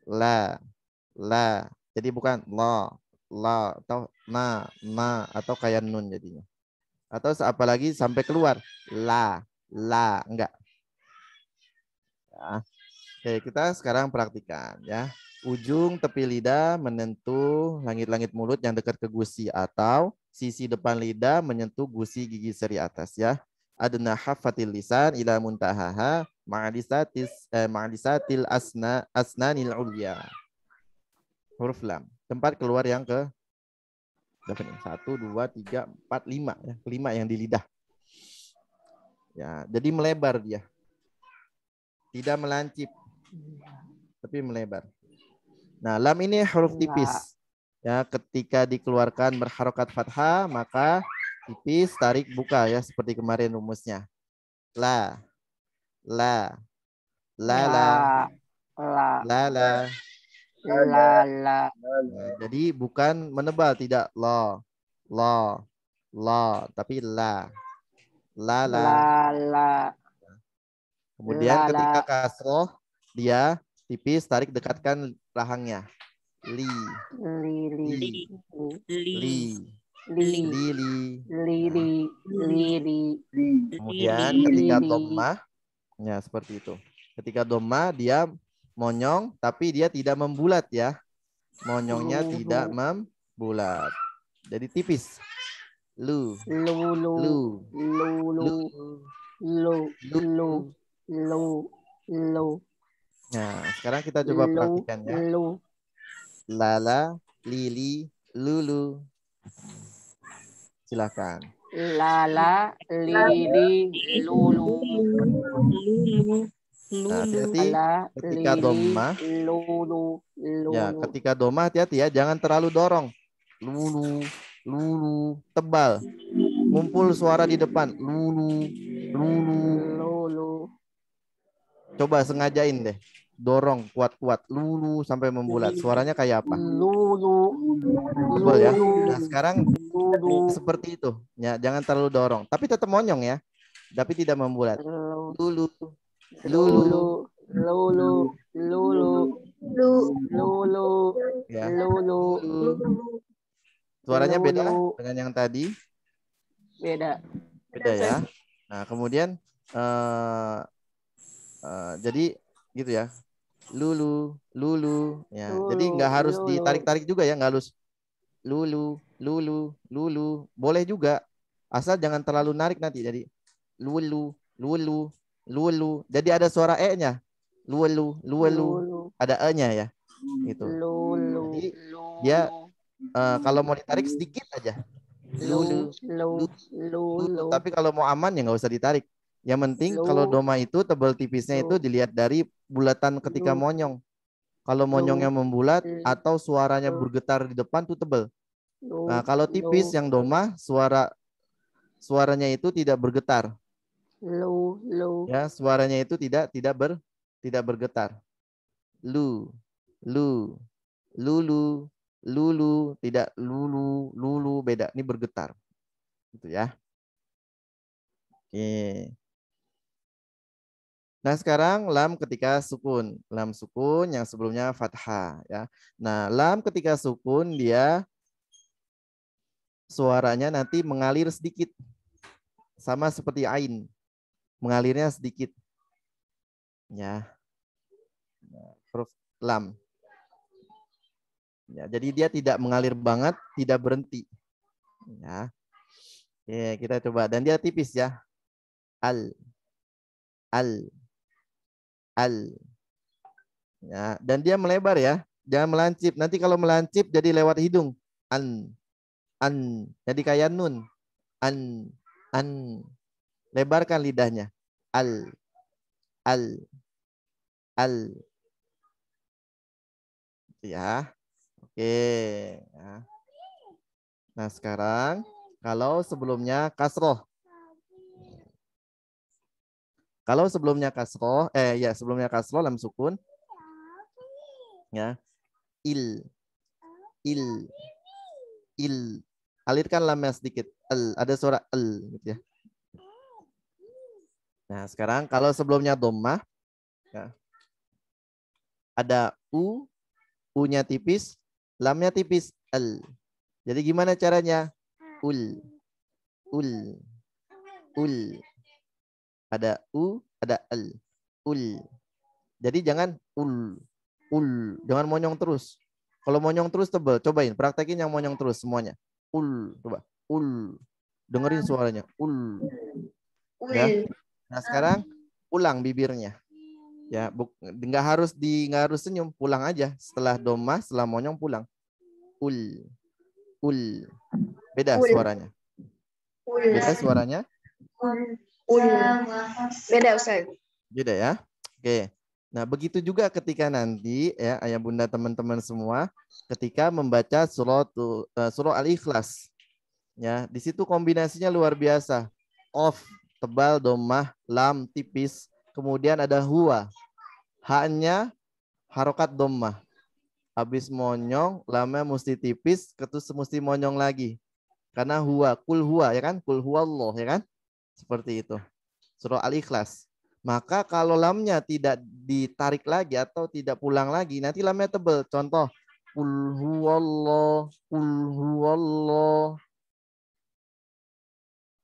la. Jadi bukan la atau na, atau kayak nun jadinya. Atau apalagi sampai keluar la, enggak. Ya. Oke, kita sekarang praktikan ya. Ujung tepi lidah menyentuh langit-langit mulut yang dekat ke gusi atau sisi depan lidah menyentuh gusi gigi seri atas ya. Adna hafatil lisan ila muntahaha ma'alisatil asnanil ulya. Huruf lam. Tempat keluar yang ke berapa nih? 1, 2, 3, 4, 5 ya. 5 yang di lidah. Ya, jadi melebar dia. Tidak melancip, tapi melebar. Nah, lam ini huruf tipis. Ya, ketika dikeluarkan berharokat fathah, maka tipis, tarik, buka ya, seperti kemarin rumusnya. La, la, La. la. La. Nah, jadi bukan menebal, tidak lo, tapi la, La. Kemudian La. ketika kasroh, dia tipis, tarik, dekatkan rahangnya. Li, Kemudian ketika dhammah, ya seperti itu. Ketika dhammah dia monyong, tapi dia tidak membulat ya. Monyongnya tidak membulat. Jadi tipis. Lu. Nah, sekarang kita coba praktikan ya. Lala, lili, lulu. Silakan. Lala, lili, lulu. Nah, hati-hati ketika dhammah. Ya, ketika dhammah hati-hati ya, jangan terlalu dorong. Lulu, tebal. Ngumpul suara di depan. Lulu. Coba sengajain deh. Dorong kuat-kuat. Lulu sampai membulat. Suaranya kayak apa? Tebal ya. Nah, sekarang seperti itu. Ya, jangan terlalu dorong. Tapi tetap monyong ya. Tapi tidak membulat. Lulu. Ya. Suaranya beda dengan yang tadi. Beda ya. Nah, kemudian jadi gitu ya. Lulu ya. Jadi nggak harus ditarik-tarik juga ya, nggak harus lulu. Boleh juga. Asal jangan terlalu narik nanti. Jadi lulu. Jadi ada suara e-nya. Lulu. Ada e-nya ya. Gitu. Jadi dia kalau mau ditarik sedikit aja. Lulu. Tapi kalau mau aman ya nggak usah ditarik. Yang penting kalau doma itu tebal tipisnya itu dilihat dari bulatan ketika monyong. Kalau monyongnya membulat atau suaranya bergetar di depan tuh tebal. Nah, kalau tipis yang doma suaranya itu tidak bergetar. Ya, suaranya itu tidak bergetar. Lulu, tidak lulu beda. Ini bergetar. Gitu ya. Oke. Nah, sekarang lam ketika sukun. Lam sukun yang sebelumnya fathah ya. Nah, lam ketika sukun dia suaranya nanti mengalir sedikit. Sama seperti ain. Mengalirnya sedikit. Ya. Huruf lam. Ya, jadi dia tidak mengalir banget, tidak berhenti. Ya. Oke, kita coba. Dan dia tipis ya. Al. Ya, dan dia melebar ya. Jangan melancip. Nanti kalau melancip jadi lewat hidung. An. Jadi kayak nun. An. Lebarkan lidahnya. Al. Ya. Oke. Ya. Nah, sekarang kalau sebelumnya kasroh. Kalau sebelumnya kasroh, sebelumnya kasroh lam sukun. Ya. Il. alirkan lamnya sedikit. Ada suara gitu ya. Nah, sekarang kalau sebelumnya dhammah ya, ada u-nya tipis, lamnya tipis, Jadi gimana caranya? Ul. Ada u, ada ul. Jadi jangan jangan monyong terus. Kalau monyong terus tebal, cobain, praktekin yang monyong terus semuanya. Coba. Dengerin suaranya. Ya. Nah, sekarang ulang bibirnya. Ya, nggak harus senyum, pulang aja. Setelah dhammah, setelah monyong pulang. Ul. Beda suaranya. Beda suaranya. Beda Ustaz. Beda ya. Oke. Nah, begitu juga ketika nanti ya ayah bunda teman-teman semua ketika membaca surah Al-Ikhlas. Ya, di situ kombinasinya luar biasa. Of tebal, dhammah, lam tipis, kemudian ada huwa. Haknya harokat dhammah. Habis monyong, lamnya mesti tipis, terus mesti monyong lagi. Karena huwa, kul huwa ya kan? Kul huwa Allah ya kan? Seperti itu. Surah Al-Ikhlas. Maka kalau lamnya tidak ditarik lagi atau tidak pulang lagi, nanti lamnya tebal. Contoh, kul huwallah, kul huwallah.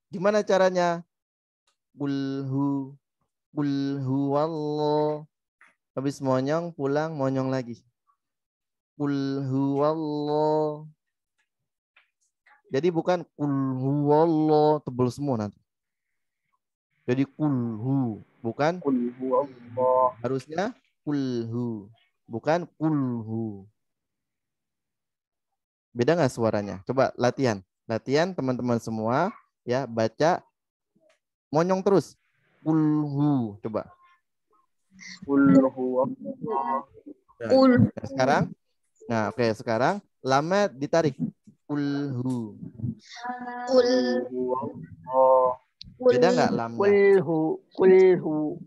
Gimana caranya? Kul huwallah. Habis monyong, pulang, monyong lagi. Kul huwallah. Jadi bukan kul huwallah, tebal semua nanti. Jadi kulhu, bukan kulhu Allah. Harusnya kulhu, bukan kulhu. Beda nggak suaranya? Coba latihan teman-teman semua ya, baca monyong terus. Kulhu, coba. Kulhu Allah. Nah, sekarang, sekarang lamnya ditarik. Kulhu. Kulhu Allah. Beda nggak lamnya? Kulhu.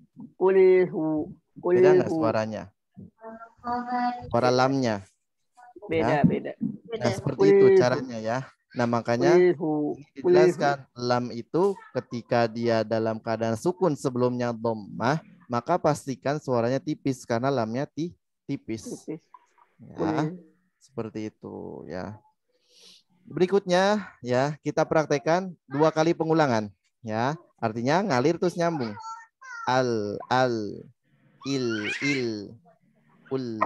Beda nggak suaranya? Suara lamnya. Beda. Nah, seperti itu caranya ya. Nah, makanya dijelaskan lam itu ketika dia dalam keadaan sukun sebelumnya dhammah, maka pastikan suaranya tipis karena lamnya tipis. Ya, seperti itu ya. Berikutnya ya, kita praktekkan 2 kali pengulangan. Ya, artinya ngalir terus nyambung. Il, ul.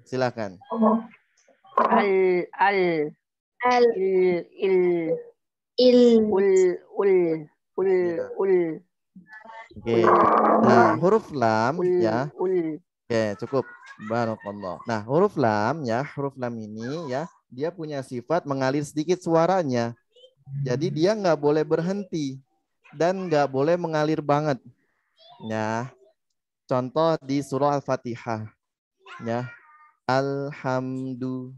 Silakan. Ul. Oke. Nah, huruf lam ya. Oke, cukup. Barakallah. Nah, huruf lam ini ya, dia punya sifat mengalir sedikit suaranya. Jadi dia nggak boleh berhenti dan nggak boleh mengalir banget. Ya, contoh di surah Al-Fatihah. Ya, alhamdu.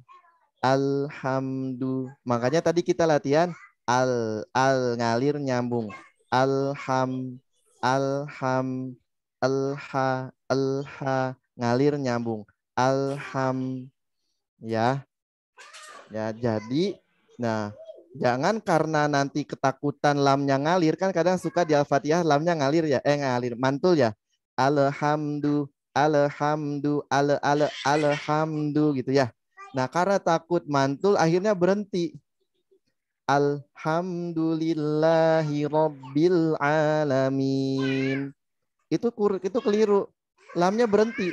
Makanya tadi kita latihan ngalir nyambung. Alham, ngalir nyambung. Ya, jadi, nah. Jangan karena nanti ketakutan lamnya ngalir, kan kadang suka di Al-Fatihah lamnya ngalir ya, mantul ya. Alhamdu gitu ya. Nah, karena takut mantul akhirnya berhenti. Alhamdulillahi rabbil alamin. Itu keliru. Lamnya berhenti.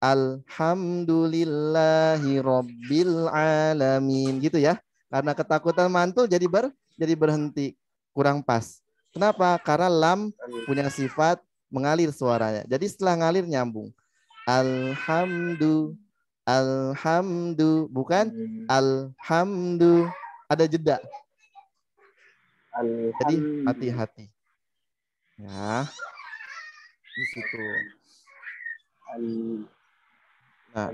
Alhamdulillahi rabbil alamin gitu ya. Karena ketakutan mantul jadi berhenti, kurang pas. Kenapa? Karena lam punya sifat mengalir suaranya. Jadi setelah ngalir nyambung. Alhamdu, bukan alhamdu. Ada jeda. Jadi hati-hati. Ya. Di situ. Nah,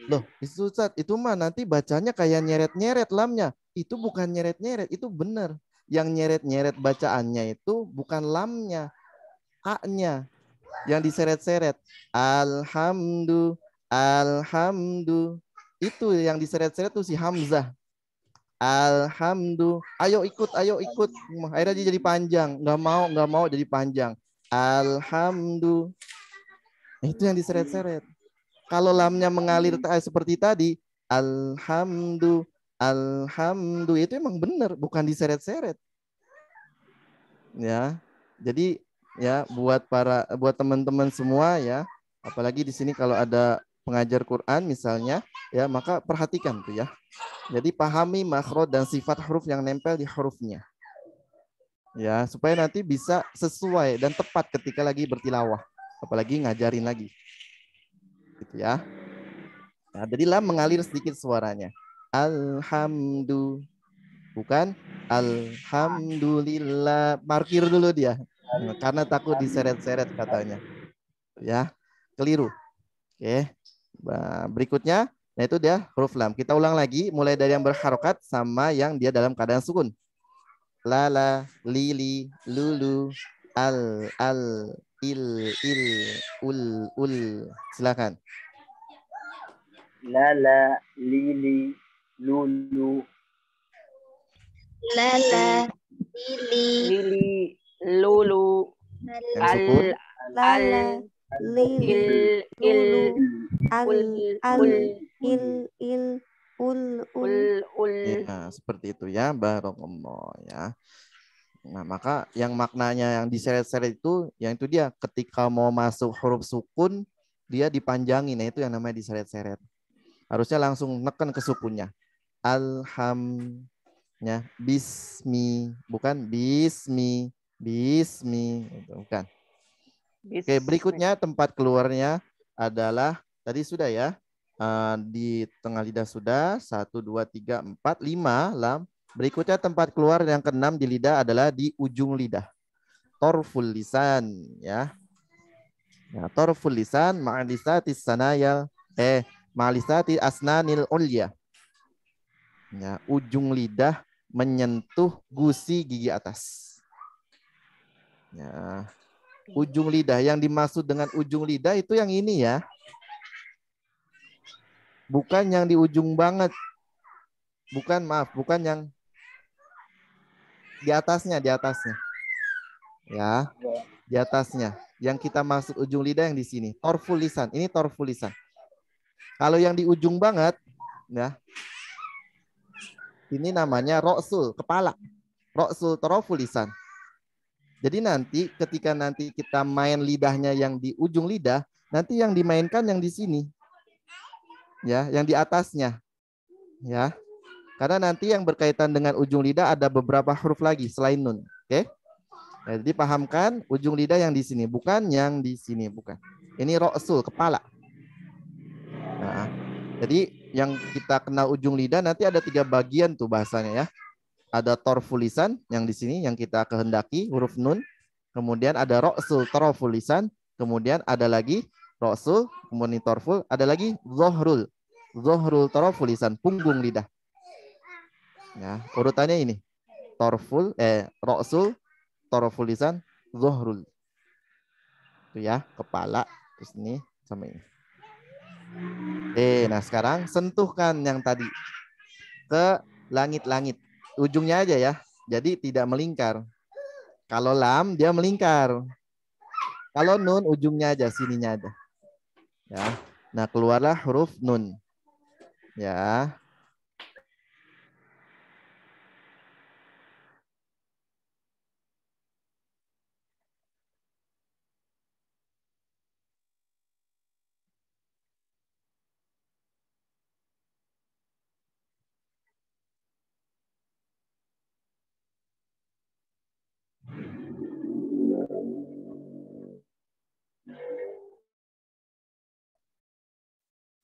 loh, Ustaz, itu mah nanti bacanya kayak nyeret-nyeret lamnya. Itu bukan nyeret-nyeret, itu benar. Yang nyeret-nyeret bacaannya itu bukan lamnya, a-nya. Yang diseret-seret. Alhamdu. Itu yang diseret-seret tuh si hamzah. Alhamdulillah. Ayo ikut, ayo ikut. Akhirnya dia jadi panjang. Nggak mau jadi panjang. Alhamdulillah. Itu yang diseret-seret. Kalau lamnya mengalir seperti tadi, alhamdulillah, alhamdulillah, itu emang benar, bukan diseret-seret. Ya. Jadi ya buat teman-teman semua ya, apalagi di sini kalau ada pengajar Quran misalnya, ya maka perhatikan tuh ya. Jadi pahami makhraj dan sifat huruf yang nempel di hurufnya. Ya, supaya nanti bisa sesuai dan tepat ketika lagi bertilawah, apalagi ngajarin lagi. Gitu ya. Nah, jadi lam mengalir sedikit suaranya. Alhamdulillah, bukan alhamdulillah. Markir dulu dia. Karena takut diseret-seret katanya. Ya, keliru. Oke. Berikutnya, nah itu dia huruf lam. Kita ulang lagi mulai dari yang berharokat sama yang dia dalam keadaan sukun. Lala, lili, lulu, al, il, ul. Silakan. Lala, lili, lulu, Lala, lili, lili, lulu, Yang sukun. Lala, lili, lulu, ul. Ya, seperti itu ya, barakallah ya. Nah, maka yang maknanya yang diseret-seret itu, yang itu dia ketika mau masuk huruf sukun, dia dipanjangin. Nah, itu yang namanya diseret-seret. Harusnya langsung neken ke sukunnya. Alhamnya, bismi, bukan bismi, itu bukan. Oke, berikutnya tempat keluarnya adalah tadi sudah ya. Di tengah lidah sudah 1, 2, 3, 4, 5 lam. Berikutnya tempat keluar yang keenam di lidah adalah di ujung lidah. Torful lisan ya. Nah, torful lisan ma'alisati sanayal ma'alisati asnanil ulya. Ya, ujung lidah menyentuh gusi gigi atas. Ya. Ujung lidah yang dimaksud dengan ujung lidah itu yang ini ya. Bukan yang di ujung banget. Bukan yang di atasnya. Ya, di atasnya. Yang kita maksud ujung lidah yang di sini. Torful lisan. Ini torful lisan. Kalau yang di ujung banget, ya. Ini namanya roksul, kepala. Roksul torful lisan. Jadi nanti ketika nanti kita main lidahnya yang di ujung lidah, nanti yang dimainkan yang di sini. Ya, yang di atasnya. Ya. Karena nanti yang berkaitan dengan ujung lidah ada beberapa huruf lagi selain nun. Oke? Nah, jadi pahamkan ujung lidah yang di sini, bukan yang di sini, bukan. Ini roksul, kepala. Nah, jadi yang kita kenal ujung lidah nanti ada 3 bagian tuh bahasanya ya. Ada torful lisan yang di sini yang kita kehendaki huruf nun. Kemudian ada roksul, torful lisan. Kemudian ada lagi roksul, kemudian torful. Ada lagi zohrul. Zohrul torful lisan, punggung lidah. Ya, urutannya ini. Roksul, torful lisan, zohrul. Itu ya, kepala. Terus ini sama ini. Nah sekarang sentuhkan yang tadi ke langit-langit. Ujungnya aja ya. Jadi tidak melingkar. Kalau lam dia melingkar. Kalau nun ujungnya aja, sininya aja. Ya. Nah, keluarlah huruf nun. Ya.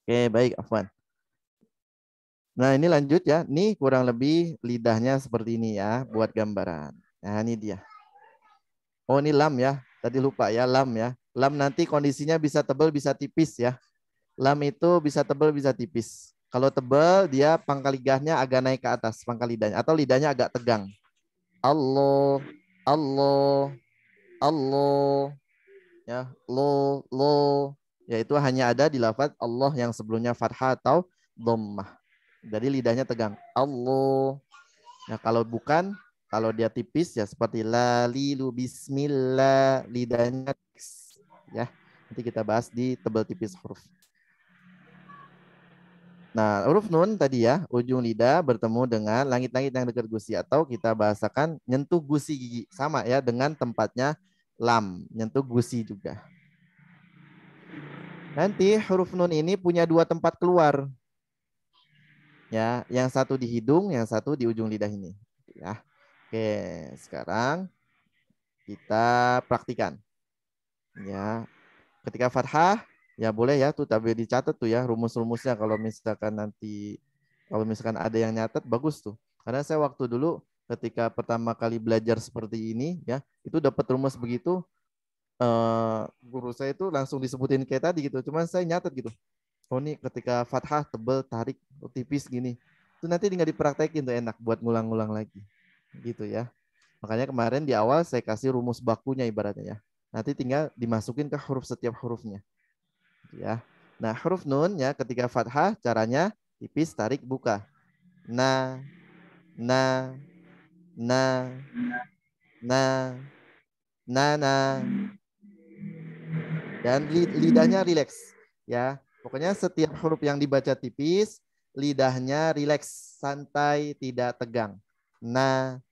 Oke, baik, Afwan. Nah, ini lanjut ya. Ini kurang lebih lidahnya seperti ini ya, buat gambaran. Nah, ini dia. Oh, ini lam ya. Tadi lupa ya, lam ya. Lam nanti kondisinya bisa tebal, bisa tipis ya. Lam itu bisa tebal, bisa tipis. Kalau tebal, dia pangkal lidahnya agak naik ke atas, pangkal lidahnya. Atau lidahnya agak tegang. Allah, Allah, Allah. Ya, lo. Ya, itu hanya ada di lafaz Allah yang sebelumnya fathah atau dhammah. Jadi lidahnya tegang. Allah, Nah, kalau bukan, kalau dia tipis ya seperti la lilu bismillah, lidahnya ya. Nanti kita bahas di tebal tipis huruf. Nah, huruf nun tadi ya, ujung lidah bertemu dengan langit-langit yang dekat gusi, atau kita bahasakan nyentuh gusi gigi, sama ya dengan tempatnya lam, nyentuh gusi juga. Nanti huruf nun ini punya dua tempat keluar. Ya, yang satu di hidung, yang satu di ujung lidah ini. Ya. Oke, sekarang kita praktikan. Ya, ketika fathah, ya boleh ya tuh tapi dicatat tuh ya rumus-rumusnya kalau misalkan ada yang nyatet bagus tuh. Karena saya waktu dulu ketika pertama kali belajar seperti ini ya, itu dapat rumus begitu, guru saya itu langsung disebutin kayak tadi gitu. Cuman saya nyatet gitu. Oh nih ketika fathah tebel tarik tipis gini. Itu nanti tinggal dipraktekin tuh enak buat ngulang-ngulang lagi. Gitu ya. Makanya kemarin di awal saya kasih rumus bakunya ibaratnya ya. Nanti tinggal dimasukin ke huruf setiap hurufnya. Ya. Nah, huruf nun ya ketika fathah caranya tipis tarik buka. Na na na na. Dan lidahnya rileks ya. Pokoknya setiap huruf yang dibaca tipis, lidahnya rileks, santai, tidak tegang. Na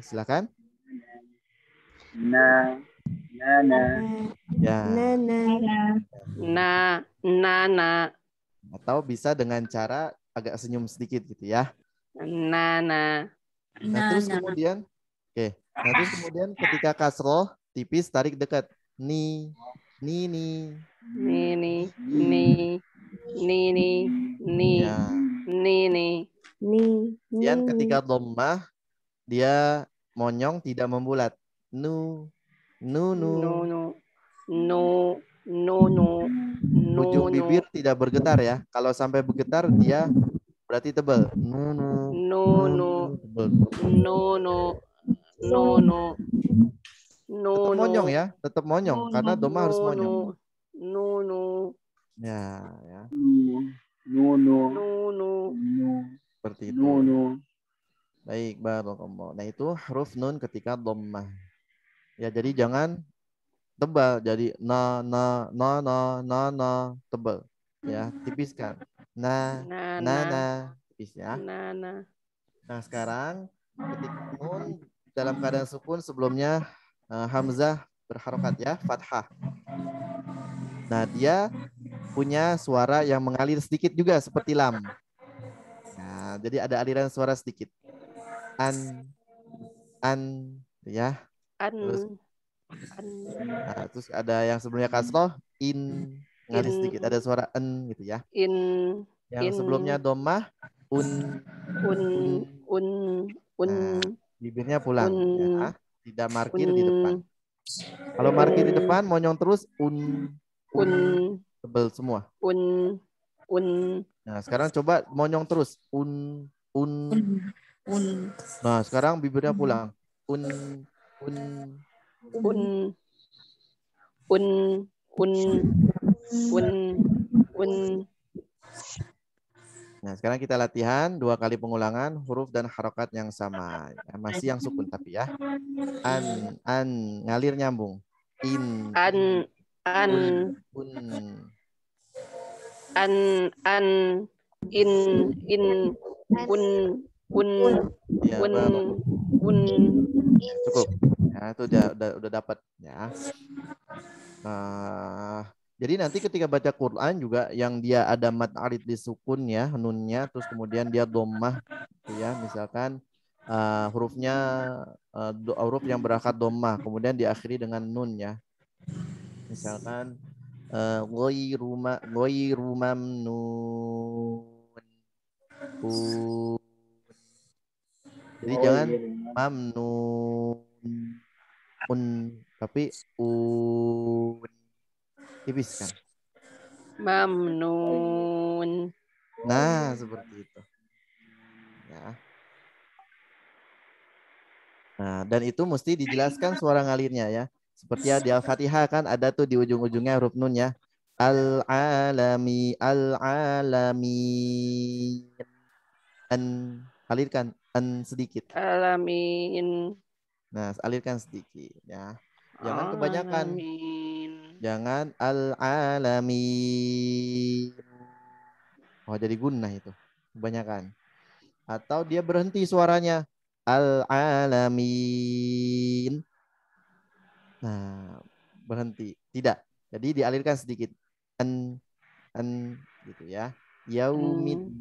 silakan. Na, na. Ya. Na. Atau bisa dengan cara agak senyum sedikit gitu ya. Na. Nah, terus kemudian ketika kasroh tipis tarik dekat. Ni. Ni. Ya. Kemudian ketika dhammah dia monyong tidak membulat. Nu. Ujung bibir tidak bergetar ya. Kalau sampai bergetar dia berarti tebal. Tebal. Tetap monyong ya, tetap monyong karena dhammah harus monyong. Ya. Seperti itu. Baik, barakallah. Nah, itu huruf nun ketika dhammah. Ya, jadi jangan tebal. Jadi na tebal. Ya, tipiskan. Na tipis ya. Nah, sekarang ketika nun dalam keadaan sukun sebelumnya hamzah berharokat ya, fathah. Nah, dia punya suara yang mengalir sedikit juga seperti lam. Nah, jadi ada aliran suara sedikit. An ya. Terus ada yang sebelumnya kasroh, ngalir sedikit, ada suara en gitu ya. Yang sebelumnya dhammah, Nah, bibirnya pulang ya, tidak markir di depan. Kalau markir di depan monyong terus tebel semua. Nah, sekarang coba monyong terus Nah, sekarang bibirnya pulang. Nah, sekarang kita latihan 2 kali pengulangan huruf dan harokat yang sama. Ya, masih yang sukun tapi ya. An ngalir nyambung. In. Ya, cukup. Ya, itu udah dapat ya. Jadi nanti ketika baca Quran juga yang dia ada mad arid di sukun ya, nunnya, terus kemudian dia dhammah gitu ya, misalkan hurufnya huruf yang berakat dhammah, kemudian diakhiri dengan nun ya. Misalkan ghairu mamnun. Jadi jangan mamnun tapi tipiskan. Mamnun. Nah, seperti itu. Ya. Nah, dan itu mesti dijelaskan suara ngalirnya ya. Seperti di Al-Fatihah kan ada tuh di ujung-ujungnya huruf nun ya. Al-alami. An. Alirkan sedikit. Alamin. Nah, alirkan sedikit ya. Jangan kebanyakan. Alamin. Jangan al-alamin. Oh, jadi gunnah itu. Kebanyakan. Atau dia berhenti suaranya. Al-alamin. Nah, berhenti. Tidak. Jadi dialirkan sedikit. An gitu ya. Yaumiddin.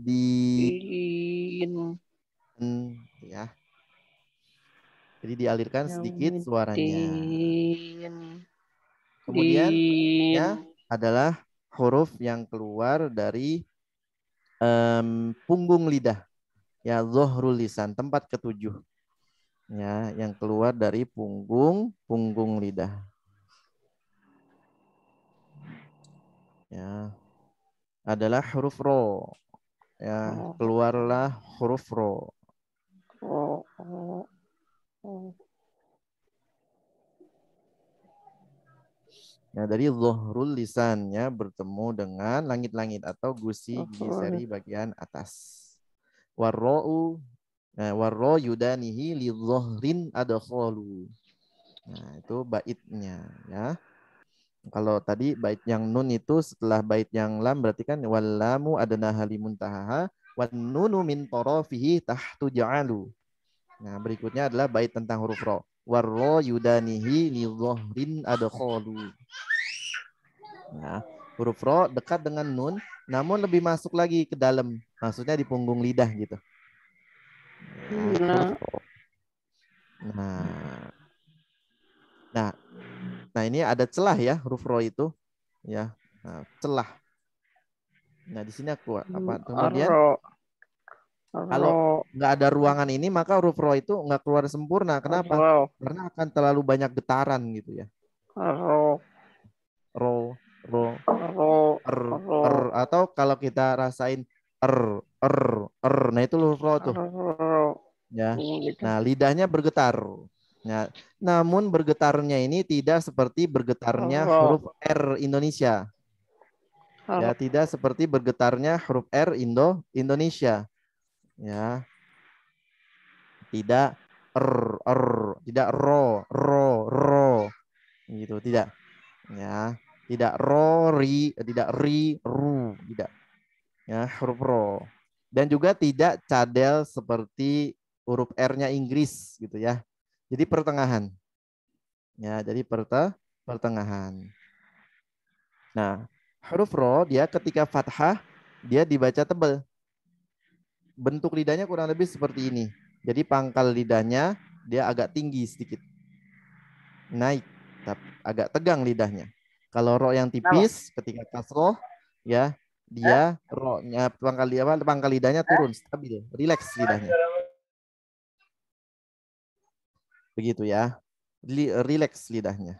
Gitu ya. Jadi dialirkan sedikit suaranya. Yaumiddin. Kemudian Din. ya adalah huruf yang keluar dari punggung lidah. Ya, zuhrul lisan, tempat ketujuh. Ya, yang keluar dari punggung lidah. Ya. Adalah huruf ro. Ya, keluarlah huruf ro. Ya, dari zuhrul lisan ya bertemu dengan langit-langit atau gusi gigi seri bagian atas. Warro'u warro yudanihi li dhuhrin adkhalu. Nah, itu baitnya ya. Kalau tadi bait yang nun itu setelah bait yang lam berarti kan wallamu adna halimuntahaha wan nunu min tarafihi tahtu ja'alu. Nah, berikutnya adalah bait tentang huruf ro. Warro yudanihi li dhuhrin adkhalu. Nah, huruf ro dekat dengan nun namun lebih masuk lagi ke dalam. Maksudnya di punggung lidah gitu. Nah, nah ini ada celah ya huruf ro itu ya, celah. Nah di sini aku kemudian kalau nggak ada ruangan ini maka huruf ro itu nggak keluar sempurna. Kenapa? Karena akan terlalu banyak getaran gitu ya. Ro, atau kalau kita rasain nah itu huruf ro tuh. Ya. Nah, lidahnya bergetar. Ya. Namun bergetarnya ini tidak seperti bergetarnya huruf R Indonesia. Ya, tidak seperti bergetarnya huruf R Indonesia. Ya. Tidak tidak ro. Gitu, tidak. Ya. Tidak tidak ru, tidak. Ya, huruf ro. Dan juga tidak cadel seperti huruf R-nya Inggris gitu ya. Jadi pertengahan. Ya, jadi pertengahan. Nah, huruf ro dia ketika fathah dia dibaca tebal. Bentuk lidahnya kurang lebih seperti ini. Jadi pangkal lidahnya dia agak tinggi sedikit. Naik, tapi agak tegang lidahnya. Kalau ro yang tipis ketika kasroh ya dia ro-nya pangkal lidahnya turun stabil, rileks lidahnya. Begitu ya. Rileks lidahnya.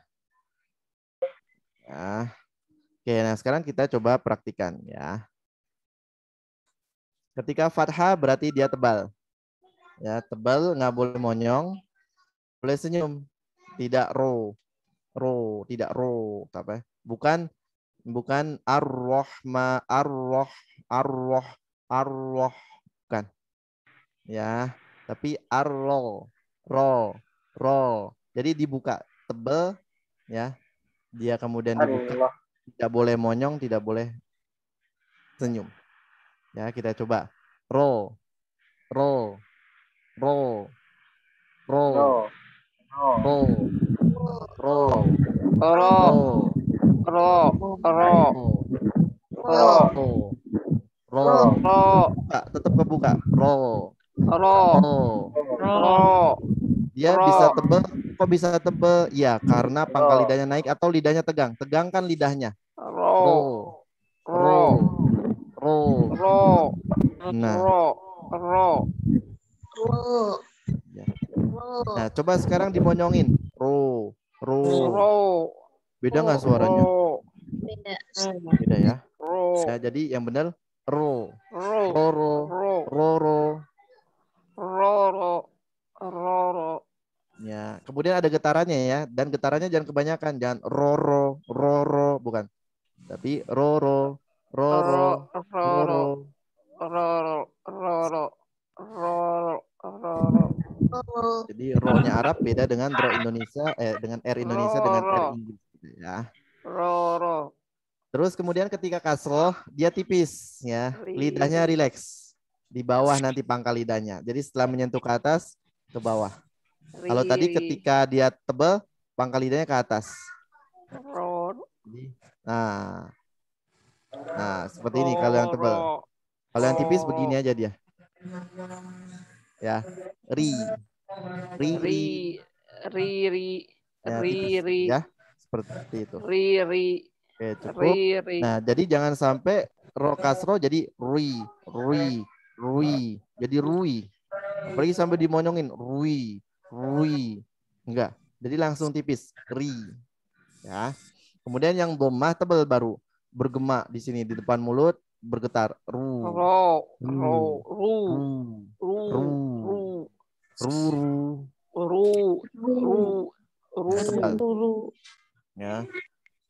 Nah, oke, nah sekarang kita coba praktikan ya. Ketika fathah berarti dia tebal. Ya, tebal, nggak boleh monyong, boleh senyum. Tidak ro, tidak ro, apa? Bukan ar-rahma, ar-roh, bukan. Ya, tapi ro. Jadi dibuka tebal ya. Dia kemudian dibuka. Tidak boleh monyong, tidak boleh senyum. Ya, kita coba. Ro. Ro. Ro. Ro. Ro. Ro. Ro. Buka, tetap kebuka. Ro. Dia bisa tebal. Kok bisa tebal? Ya, karena pangkal lidahnya naik atau lidahnya tegang. Tegangkan lidahnya. Ro. Nah. Ya. Nah, coba sekarang dimonyongin. Ro. Beda nggak suaranya? Beda ya. Ya, jadi yang benar ro. Ya, kemudian ada getarannya ya, dan getarannya jangan kebanyakan, jangan roro, bukan. Tapi roro. ronya Arab beda dengan ro Indonesia, dengan R Indonesia dengan R Inggris ya. Ro. Terus kemudian ketika kasroh dia tipis ya, lidahnya rileks di bawah nanti pangkal lidahnya. Jadi setelah menyentuh ke atas ke bawah. Kalau tadi ketika dia tebal pangkal lidahnya ke atas. Ro. Nah, seperti ini kalau yang tebal. Kalau yang tipis begini aja dia. Ya, ri. Ya, tipis, ya, seperti itu. Oke, cukup. Nah, jadi jangan sampai ro kasro jadi rui. Jadi rui. Apalagi sampai dimonyongin rui. Enggak. Jadi langsung tipis, ri. Ya. Kemudian yang dhammah tebal baru bergema di sini di depan mulut bergetar ru. Ya.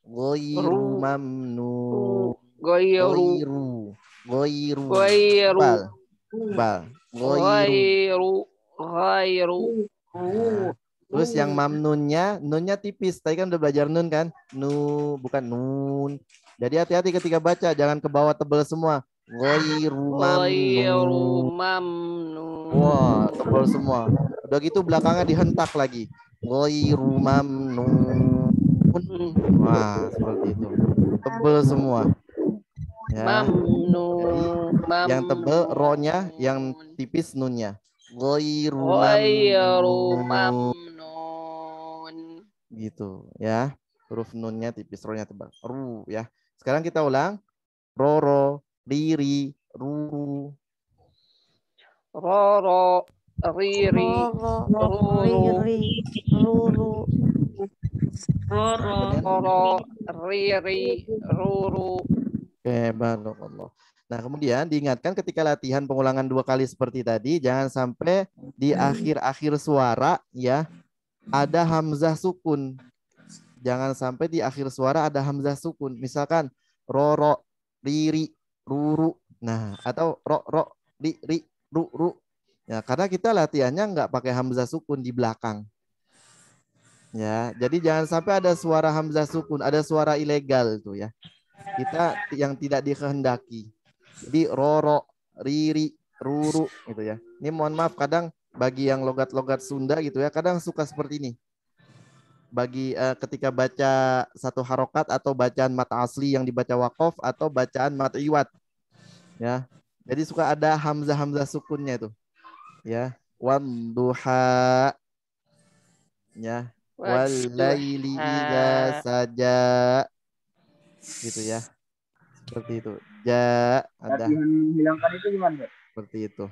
Ghairu mamnun. Ghairu. Bal. Ghairu. Terus yang mamnunnya, nunnya tipis. Tadi kan udah belajar nun kan? Nu, bukan nun. Jadi hati-hati ketika baca, jangan ke bawah tebal semua. Ghairu mamnun. Wah, tebal semua. Udah gitu belakangnya dihentak lagi. Ghairu mamnun. Wah, seperti itu. Tebal semua. Ya. Yang tebal ro-nya, yang tipis nunnya. Ghairu mamnun. Gitu ya. Huruf nunnya tipis, ro-nya tebal. Ru ya. Sekarang kita ulang. Roro, riri, ruru. Roro, riri, ruru. Roro, riri, ruru. Oke, barakallah. Nah, kemudian diingatkan ketika latihan pengulangan 2 kali seperti tadi, jangan sampai di akhir-akhir suara ya ada hamzah sukun. Jangan sampai di akhir suara ada hamzah sukun. Misalkan roro, riri, ruru. Nah, atau ro, ri, ru. Ya, karena kita latihannya nggak pakai hamzah sukun di belakang. Ya, jadi jangan sampai ada suara hamzah sukun, ada suara ilegal itu ya. Kita yang tidak dikehendaki. Jadi roro, riri, ruru gitu ya. Ini mohon maaf kadang bagi yang logat-logat Sunda gitu ya, kadang suka seperti ini. Bagi ketika baca satu harokat atau bacaan mat asli yang dibaca waqaf atau bacaan mat iwat. Ya. Jadi suka ada hamzah sukunnya itu. Ya. Wadduha. Ya. Walaili idza saja. Gitu ya. Seperti itu. Ada. Latihan menghilangkan itu gimana? Seperti itu.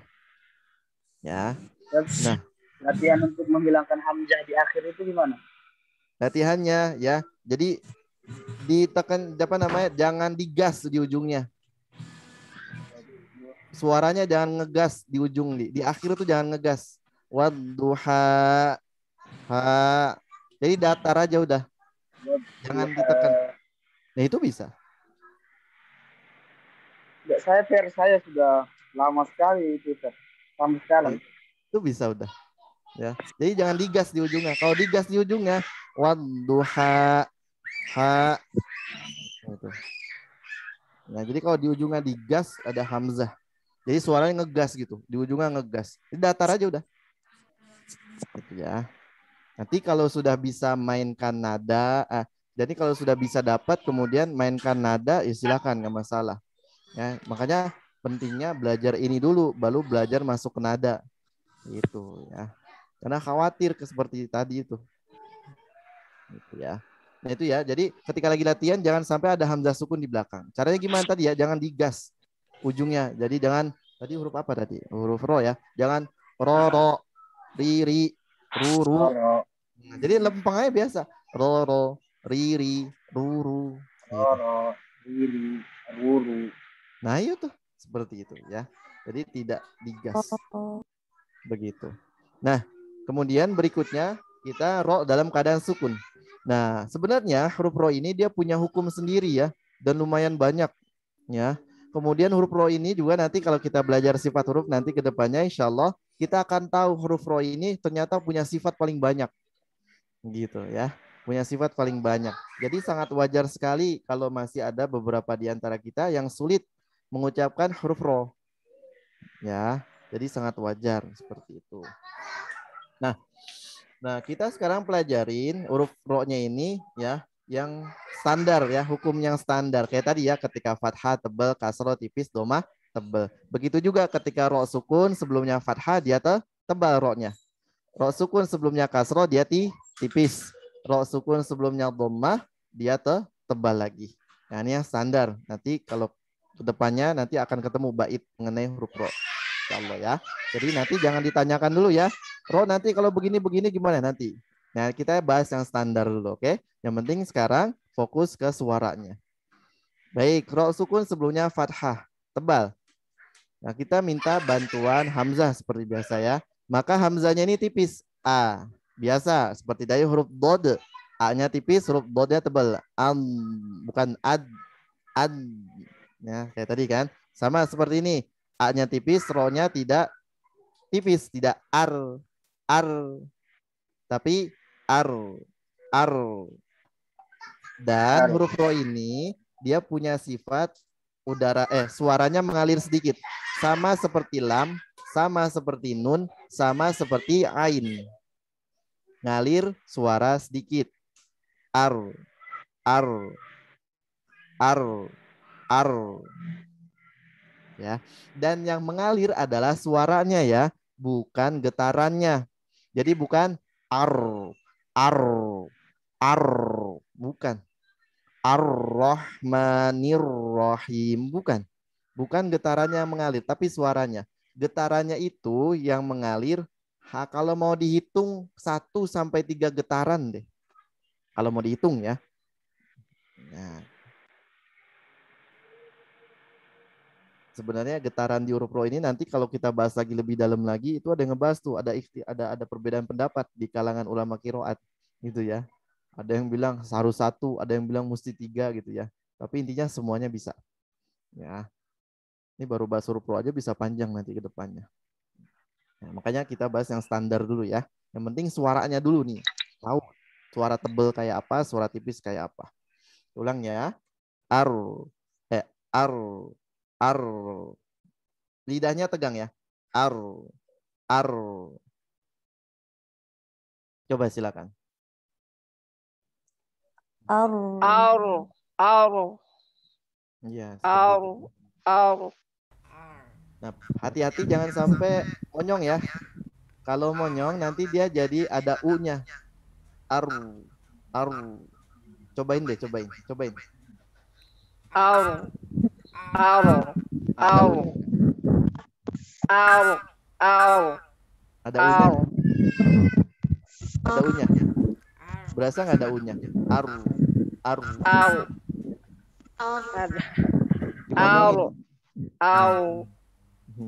Ya. Nah, latihan untuk menghilangkan hamzah di akhir itu gimana? Latihannya ya. Jadi ditekan apa namanya? Jangan digas di ujungnya. Suaranya jangan ngegas di ujung di akhir itu jangan ngegas. Wadduha. Ha. Jadi datar aja udah. Jangan ditekan. Nah, itu bisa. Ya, saya sudah lama sekali itu, sampai sekarang. Itu bisa udah. Ya. Jadi jangan digas di ujungnya. Kalau digas di ujungnya wadduha ha gitu. Nah, jadi kalau di ujungnya digas ada hamzah. Jadi suaranya ngegas gitu. Di ujungnya ngegas. Jadi datar aja udah. Gitu ya. Nanti kalau sudah bisa mainkan nada, jadi kalau sudah bisa dapat kemudian mainkan nada, ya silakan, nggak masalah. Ya, makanya pentingnya belajar ini dulu, baru belajar masuk ke nada. Gitu ya. Karena khawatir seperti tadi itu. Gitu ya. Nah itu ya. Jadi ketika lagi latihan jangan sampai ada hamzah sukun di belakang. Caranya gimana tadi ya? Jangan digas ujungnya. Jadi jangan tadi huruf apa tadi? Huruf ro ya. Jangan ro, riri, ruru. Nah, jadi lempeng aja biasa. Ro, riri, ruru. Ro, riri, ruru. Nah itu tuh seperti itu ya. Jadi tidak digas. Begitu. Nah, kemudian berikutnya kita ro dalam keadaan sukun. Nah, sebenarnya huruf ro ini dia punya hukum sendiri ya dan lumayan banyak ya. Kemudian huruf ro ini juga nanti kalau kita belajar sifat huruf nanti ke depannya insya Allah kita akan tahu huruf ro ini ternyata punya sifat paling banyak. Gitu ya. Punya sifat paling banyak. Jadi sangat wajar sekali kalau masih ada beberapa di antara kita yang sulit mengucapkan huruf ro. Ya, jadi sangat wajar seperti itu. Nah, kita sekarang pelajarin huruf ro-nya ini ya, yang standar ya, hukum yang standar. Kayak tadi ya, ketika fathah tebal, kasroh tipis, doma tebal. Begitu juga ketika ro sukun sebelumnya fathah dia tebal ro-nya. Ro sukun sebelumnya kasroh dia tipis. Ro sukun sebelumnya doma dia tebal lagi. Nah, ini yang standar. Nanti kalau kedepannya nanti akan ketemu bait mengenai huruf ro. Insyaallah ya. Jadi nanti jangan ditanyakan dulu ya. Ro nanti kalau begini-begini gimana nanti? Nah, kita bahas yang standar dulu, oke? Yang penting sekarang fokus ke suaranya. Baik, ro sukun sebelumnya fathah, tebal. Nah, kita minta bantuan hamzah seperti biasa ya. Maka hamzahnya ini tipis, a. Biasa, seperti dari huruf bod. A-nya tipis, huruf bodnya tebal. Bukan ad. Ya, kayak tadi kan. Sama seperti ini. A-nya tipis, ro-nya tidak tipis, tidak ar, tapi ar. Dan huruf ro ini dia punya sifat suaranya mengalir sedikit, sama seperti lam, sama seperti nun, sama seperti ain. Ngalir suara sedikit. Ar. Ya. Dan yang mengalir adalah suaranya ya, bukan getarannya. Jadi bukan ar, bukan. Ar-Rahmanir-Rahim, bukan. Bukan getarannya yang mengalir, tapi suaranya. Getarannya itu yang mengalir, kalau mau dihitung 1 sampai 3 getaran deh. Kalau mau dihitung ya. Nah. Sebenarnya getaran di huruf ro ini nanti kalau kita bahas lagi lebih dalam lagi itu ada yang ngebahas tuh, ada perbedaan pendapat di kalangan ulama qiraat gitu ya. Ada yang bilang harus 1, ada yang bilang mesti 3 gitu ya. Tapi intinya semuanya bisa. Ya. Ini baru bahas huruf ro aja bisa panjang nanti ke depannya. Nah, makanya kita bahas yang standar dulu ya. Yang penting suaranya dulu nih. Tahu suara tebel kayak apa, suara tipis kayak apa. Ulang ya. Ar. Ar. Lidahnya tegang ya. Ar. Coba silakan. Aur. Iya. Aur. Nah, hati-hati jangan sampai monyong ya. Kalau monyong nanti dia jadi ada u-nya. Ar. Cobain deh, cobain. Aur. Ada u-nya. Ada u-nya. Berasa nggak ada u-nya? Ar.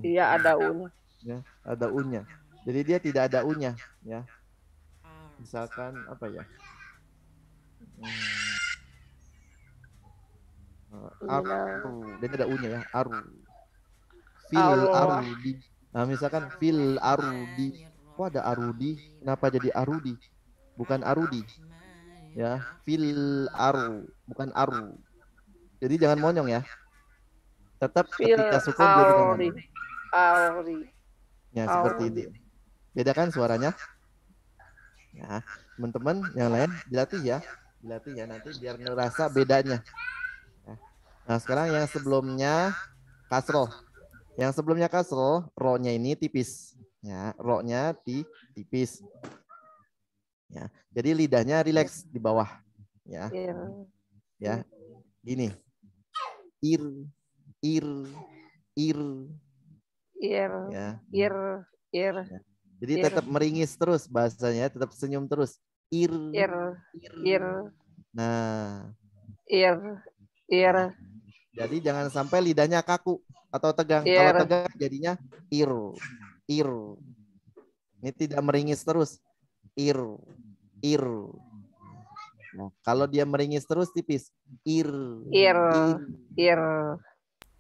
Iya ada u-nya. Ya, ada u-nya. Jadi dia tidak ada u-nya ya. Misalkan apa ya? Dia ada u-nya ya. Fil arudi. Nah, misalkan fil arudi. Kok ada arudi? Kenapa jadi arudi? Bukan arudi. Ya, fil aru, bukan aru. Jadi jangan monyong ya. Tetap ketika sukun dia bukan monyong. Ya, seperti ini. Beda kan suaranya? Ya, teman-teman yang lain dilatih ya nanti biar ngerasa bedanya. Nah, sekarang yang sebelumnya kasroh. Yang sebelumnya kasroh, ro-nya ini tipis. Ya, ro-nya tipis. Ya, jadi lidahnya rileks di bawah. Ya, ya, gini. Ir. Ya. Jadi tetap meringis terus bahasanya, tetap senyum terus. Ir. Nah. Jadi jangan sampai lidahnya kaku atau tegang. Kalau tegang jadinya ir. Ini tidak meringis terus. Ir. Nah, kalau dia meringis terus tipis. Ir.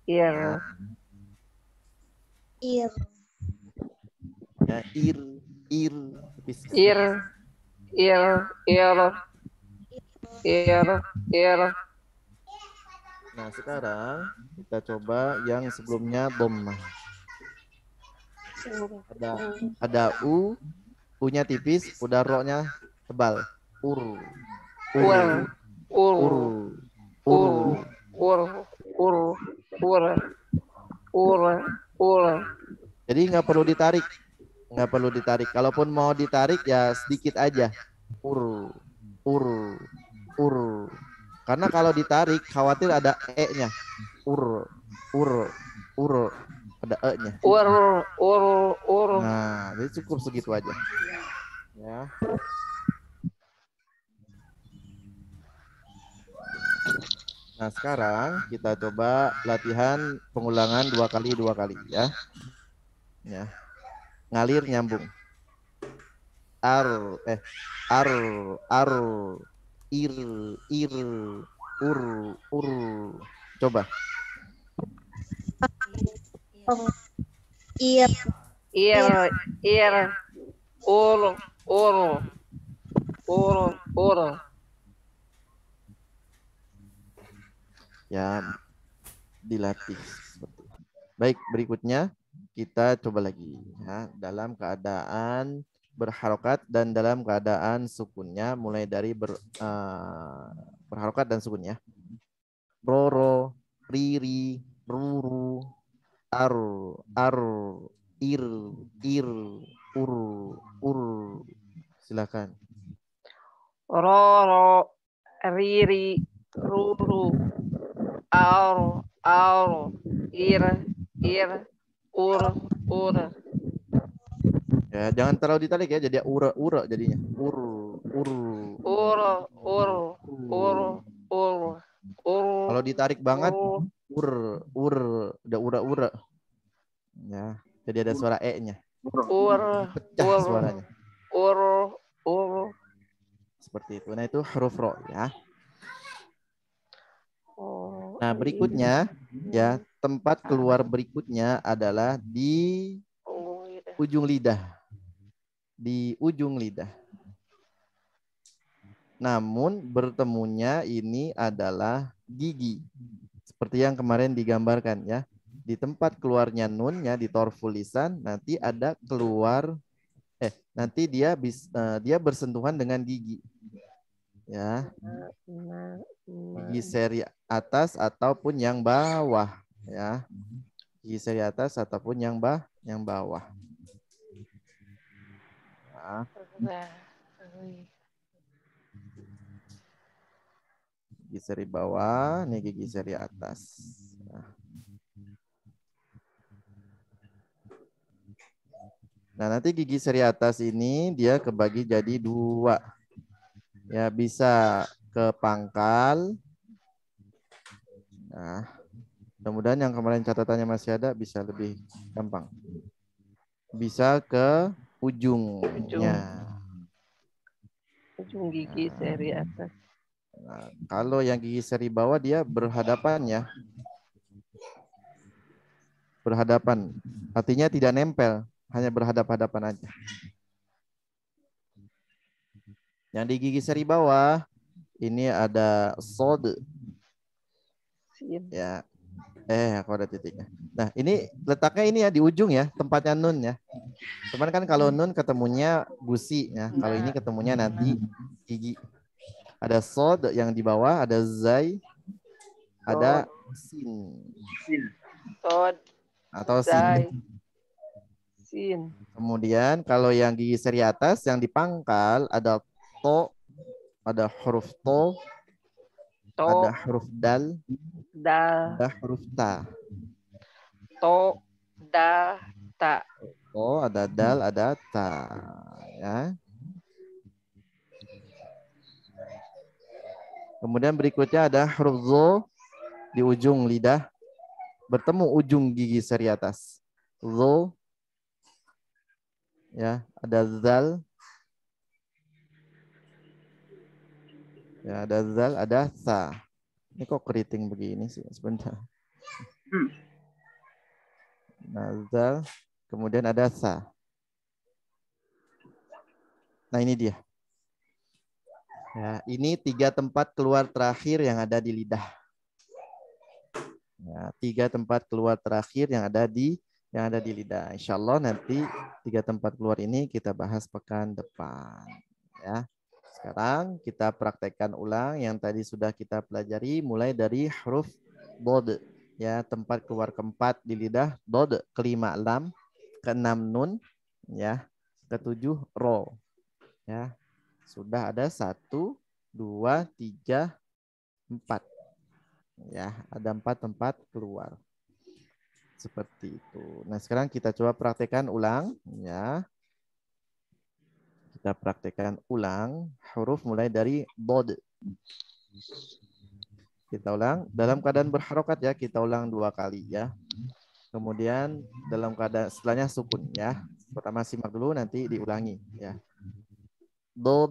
Ir. Ir. Ya, ir. Tipis. Ir. Ir. Nah, sekarang kita coba yang sebelumnya dhammah. Ada u, u-nya tipis, udah ro-nya tebal. Ur. Ur. Ur. Ur. Jadi nggak perlu ditarik. Nggak perlu ditarik. Kalaupun mau ditarik ya sedikit aja. Ur. Karena kalau ditarik khawatir ada e-nya. Ur. Ada e-nya. Nah, jadi cukup segitu aja. Ya. Nah, sekarang kita coba latihan pengulangan 2 kali ya. Ya. Ngalir nyambung. Ar, ir, ur. Coba. Ir. Ya, dilatih. Baik, berikutnya kita coba lagi ya, dalam keadaan berharokat dan dalam keadaan sukunnya, mulai dari berharokat dan sukunnya. Roro, riri, ruru, ar, ir, ur. Silakan. Roro, riri, ruru, aur, ir, ur. Ya, jangan terlalu ditarik ya, jadi ura jadinya. Ur. Kalau ditarik banget, udah ura. Ya, jadi ada suara e-nya. Pecah suaranya. Seperti itu. Nah, itu huruf ro ya. Nah, berikutnya ya, tempat keluar berikutnya adalah di ujung lidah. Di ujung lidah. Namun bertemunya ini adalah gigi. Seperti yang kemarin digambarkan ya. Di tempat keluarnya nunnya di torful lisan nanti ada keluar nanti dia bersentuhan dengan gigi. Ya. Gigi seri atas ataupun yang bawah ya. Gigi seri atas ataupun yang bawah. Nah. Gigi seri bawah, ini gigi seri atas. Nah, nanti gigi seri atas ini dia kebagi jadi 2. Ya, bisa ke pangkal. Nah, mudah-mudahan yang kemarin catatannya masih ada bisa lebih gampang. Bisa ke ujungnya. Ujung gigi seri atas. Nah, kalau yang gigi seri bawah dia berhadapan ya. Berhadapan. Artinya tidak nempel, hanya berhadap-hadapan aja. Yang di gigi seri bawah ini ada sod. Ya. Aku ada titiknya. Nah, ini letaknya ini ya di ujung ya, tempatnya nun ya. Cuman kan kalau nun ketemunya gusi ya. Kalau ini ketemunya nanti gigi. Ada sod yang di bawah, ada zai, ada sin. Sod. Atau Zai. sin. Sin. Kemudian kalau yang gigi seri atas yang di pangkal ada to, ada huruf to, ada huruf dal, ada huruf ta. To, da, ta. To, ada dal, ada ta. Ya. Kemudian berikutnya ada huruf zo di ujung lidah, bertemu ujung gigi seri atas. Zo, ya, ada zal, ya, ada zal, ada sa. Ini kok keriting begini sih sebentar. Nazal. Kemudian ada sa. Nah ini dia. Ya, ini 3 tempat keluar terakhir yang ada di lidah. Ya, 3 tempat keluar terakhir yang ada di lidah. Insya Allah nanti 3 tempat keluar ini kita bahas pekan depan. Ya. Sekarang kita praktekkan ulang yang tadi sudah kita pelajari mulai dari huruf bod. Ya, tempat keluar keempat di lidah bod, kelima lam, keenam nun, ya, ketujuh ro. Ya. Sudah ada 1, 2, 3, 4. Ya, ada 4 tempat keluar. Seperti itu. Nah, sekarang kita coba praktekkan ulang. Ya. Kita praktekkan ulang huruf mulai dari bod. Kita ulang dalam keadaan berharokat ya. Kita ulang 2 kali ya. Kemudian dalam keadaan setelahnya sukun ya. Pertama simak dulu nanti diulangi ya. Do,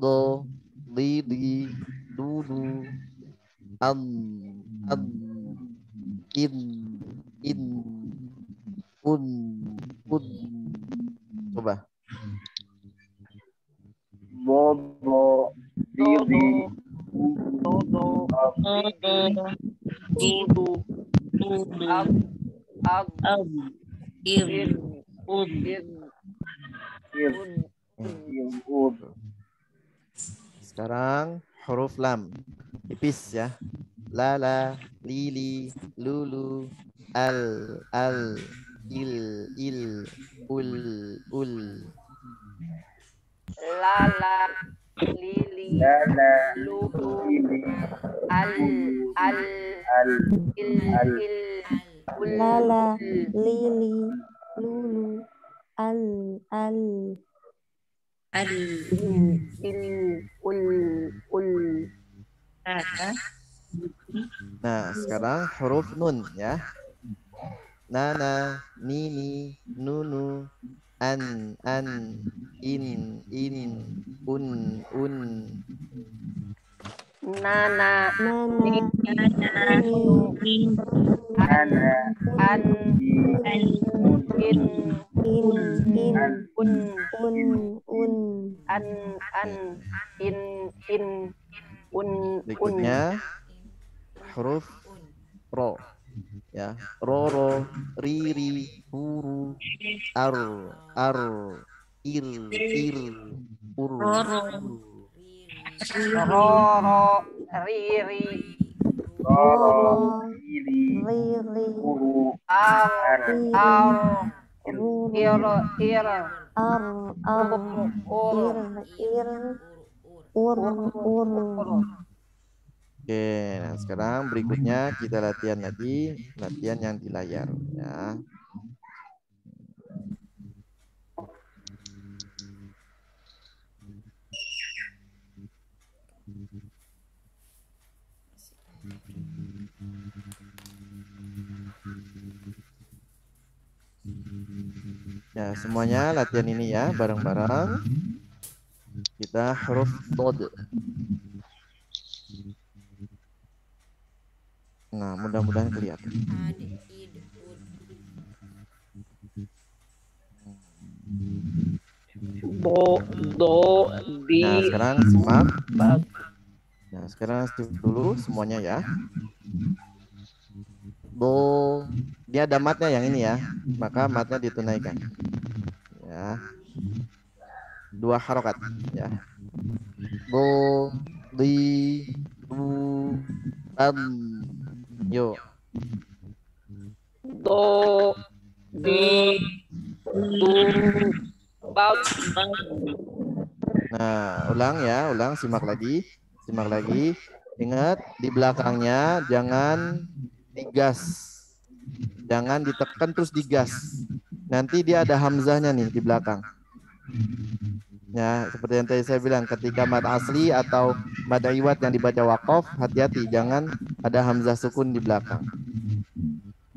li, du, am, in, un. Coba. Bobo, diri, Dodo, Dudu, Ab, Ir, Un. Sekarang huruf lam. Tipis ya. Lala, lili, lulu, al, il, ul. Lala, Lili, lala, Lulu, ini, Al, Il, Ul, Lala, Lili, Lulu, Al, Il, Ul. Nah, sekarang huruf nun ya. Nana, nini, nunu, an, in, un. Nana, Nana, ana, An, In, Un, An, In, Un. Berikutnya huruf ro ya. Ro, ri, huru, ar, ir, ur. Roro, Riri, roro, diri, Riri, guru, Ar, Ir, Oke, nah sekarang berikutnya kita latihan lagi, latihan yang di layar ya. Ya, semuanya latihan ini ya, bareng-bareng. Kita huruf bod. Nah, mudah-mudahan kelihatan. Do, Di. Nah, sekarang simak. Nah, sekarang simak dulu semuanya ya. Do, dia ada matnya yang ini ya, maka matnya ditunaikan. Ya. 2 harokat ya. Do, di, du, am. Yuk. Do, Di, Du, Bab. Nah, ulang ya, simak lagi. Ingat di belakangnya jangan digas. Jangan ditekan terus digas. Nanti dia ada hamzahnya nih di belakang. Ya, seperti yang tadi saya bilang, ketika mad asli atau mad iwad yang dibaca waqaf, hati-hati jangan ada hamzah sukun di belakang.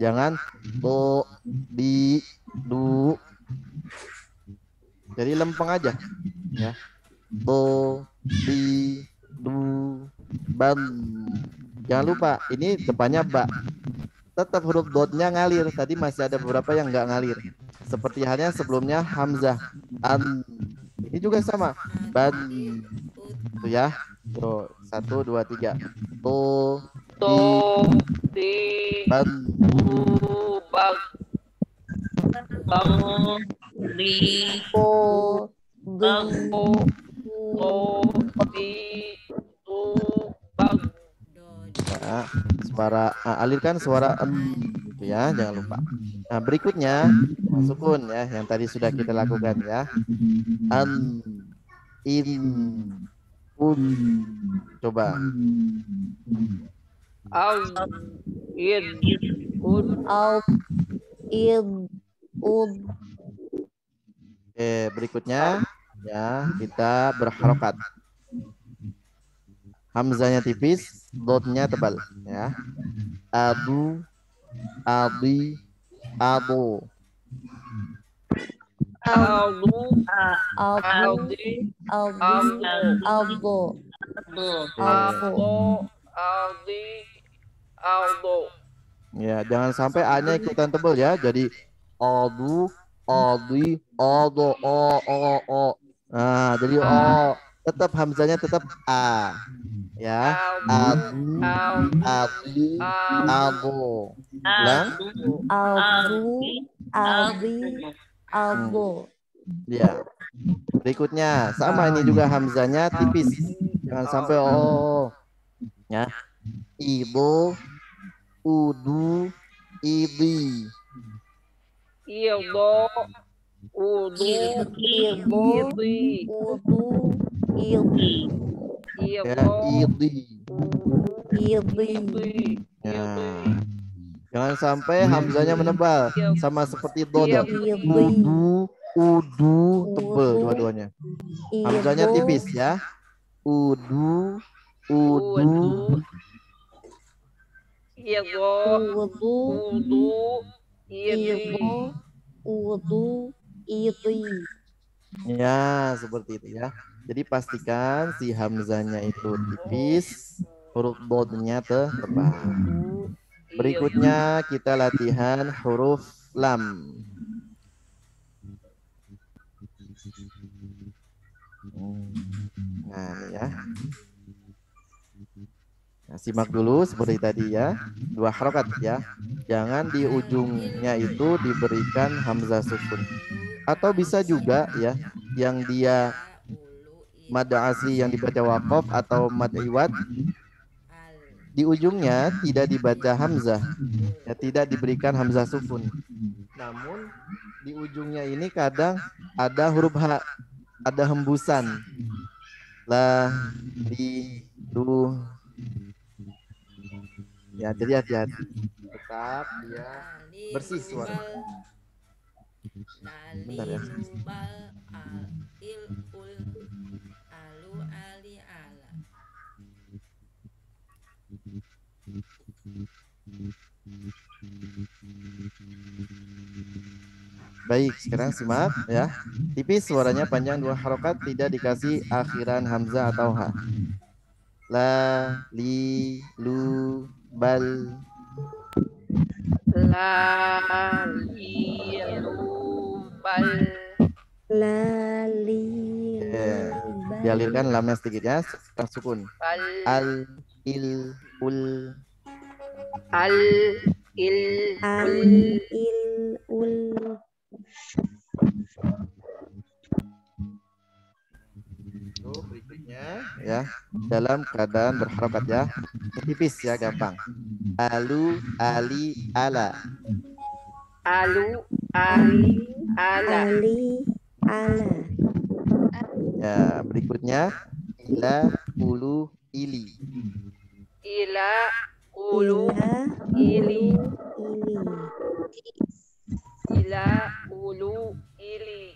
Jangan do, di, du. Jadi lempeng aja ya. Do, di, du, bam. Jangan lupa ini depannya ba. tetap huruf dotnya ngalir. Tadi masih ada beberapa yang nggak ngalir. Seperti halnya sebelumnya hamzah. Ini juga sama. Ban. Itu ya. Tuh, 1, 2, 3. To, di, ban. bang, bang, di, Bo. bang, Di. di, bang. Nah, suara alirkan suara gitu ya, jangan lupa. Nah, berikutnya sukun ya, yang tadi sudah kita lakukan ya. In, coba. Al, in, Al. Id. Ud. Berikutnya ya, kita berharokat. Hamzanya tipis, dotnya tebal ya. Adu, adi, ado. aldu, Albu. aldi, Albu. Albo. Albo. aldi, aldo. Ya, jangan sampai A-nya ikutan tebal ya. Jadi adu, adi, ado, o. Nah, jadi o. Tetap hamzanya tetap A. Ya, adu, adi, ado. Ulang. Albu. Albi. Albo. Ya. Berikutnya sama ini juga hamzanya tipis. Jangan sampai o. Ya. Ibu, udu, idi. Ildo, udu, Ilbo. idi, Udu. Ilbi. Ya, ildo, idi. Ilbi. idi, Ya. Jangan sampai hamzanya menebal sama seperti dodo. Udu, udu, tebel dua-duanya. Hamzanya tipis ya. Udu, udu. ildo, Udu. udu, idi. Ilbo. Udu. Idi. Ya, seperti itu ya. Jadi pastikan si hamzanya itu tipis, huruf dodnya tebal. Berikutnya kita latihan huruf lam. Nah, ini ya. Nah, simak dulu seperti tadi ya. 2 harokat ya. Jangan di ujungnya itu diberikan hamzah sukun. Atau bisa juga ya, yang dia mad asli yang dibaca waqaf atau mad iwad, di ujungnya tidak dibaca hamzah, ya, tidak diberikan hamzah sukun. Namun di ujungnya ini kadang ada huruf H, ada hembusan. La, li, lu. Ya, jadi hati-hati. Tetap dia bersih suara. Bentar ya. Baik, sekarang simak ya. Tipis suaranya panjang 2 harokat, tidak dikasih akhiran hamzah atau ha. La, li, lu, bal. La, li, lu, bal. La. Li. Bal. Dialirkan lamnya sedikit ya, sekarang sukun. Bal. Al, il, ul. Al, il, Al. ul. Il. Ul. Berikutnya ya, dalam keadaan berharokat ya, tipis ya, gampang. Alu, ali, ala. Alu, ali, ala. Ali. Ala. Ya, berikutnya ila, ulu, ili. Ila, ulu, Ila. ili. Ili. Ila, ulu, ili.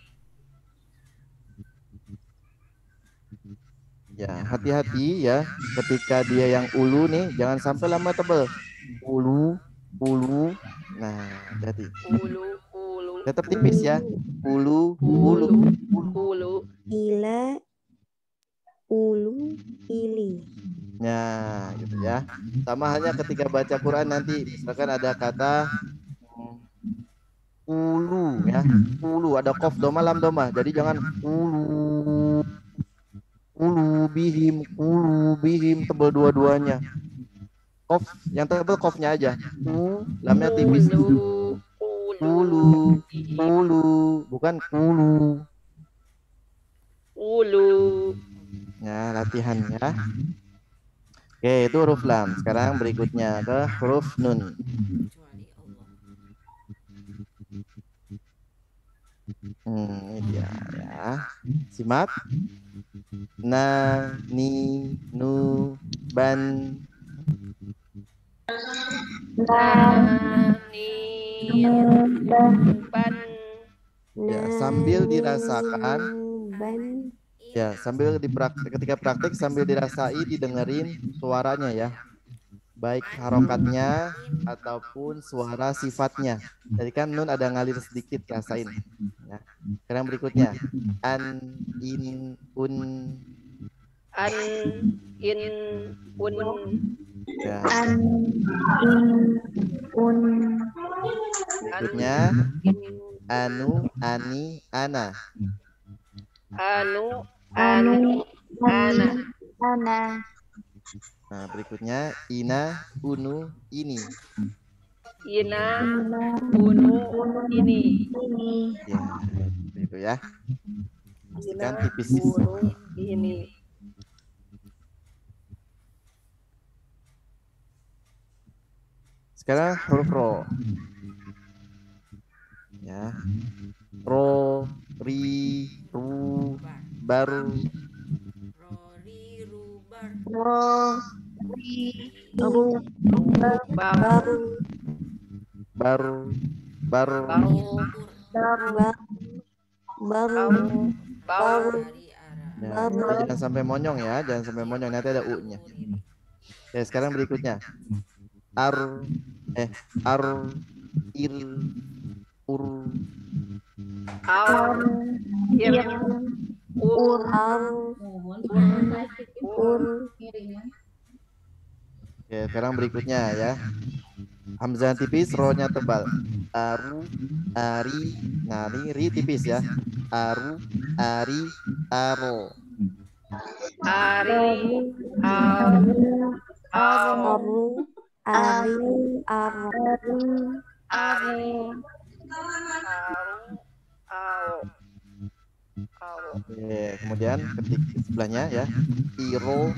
Ya, hati-hati ya, ketika dia yang ulu nih, jangan sampai lama tebel. Ulu, ulu. Nah, jadi Ulu, ulu, tetap tipis ya. Ulu, ulu. ulu. Ila. Ulu. Ili. Ya, gitu ya. Sama halnya ketika baca Quran nanti misalkan ada kata ulu ya. Ulu ada qaf doma lam doma. Jadi jangan ulu bihim tebal dua-duanya. Qaf yang tebal qafnya aja. Lamnya tipis. Ulu bukan ulu. Ulu. Ya, latihan ya. Oke, itu huruf lam. Sekarang berikutnya ke huruf nun. Ini dia ya. Simak. Na, ni, nu, ban. Nani. Ban. Ya, sambil dirasakan. Ban. Ya, sambil ketika praktik sambil dirasai, didengerin suaranya ya. Baik harokatnya ataupun suara sifatnya. Jadi kan nun ada ngalir sedikit, rasain. Ya. Sekarang berikutnya. An, in, un. An. In. Un. Ya. An, in, un. Berikutnya. Anu, ani, ana. Anu. Anu, Ana. ana. Nah, berikutnya ina, unu, ini. Ina. Ina, Unu. Ini. ini. Ya, itu ya. Pastikan tipis. Unu. Ini. Sekarang huruf ro. Ya. Ro, ri, ru, baru. Ro, ri, ru, Baru. Baru. Baru. Baru. Baru. Ya, jadi jangan sampai monyong ya, jangan sampai monyong, nanti ada u-nya. Oke, sekarang berikutnya. Ar, ir, ur. Ar. Ir. Ur. Ur. Oke, sekarang berikutnya ya. Hamzah tipis, ro-nya tebal. Aru, ari, ngari, ri tipis ya. Aru, ari, aro. Ari. Aru. Aru. Ari. Aro. Ari. Aru. Oke, kemudian ketik sebelahnya ya. Iro,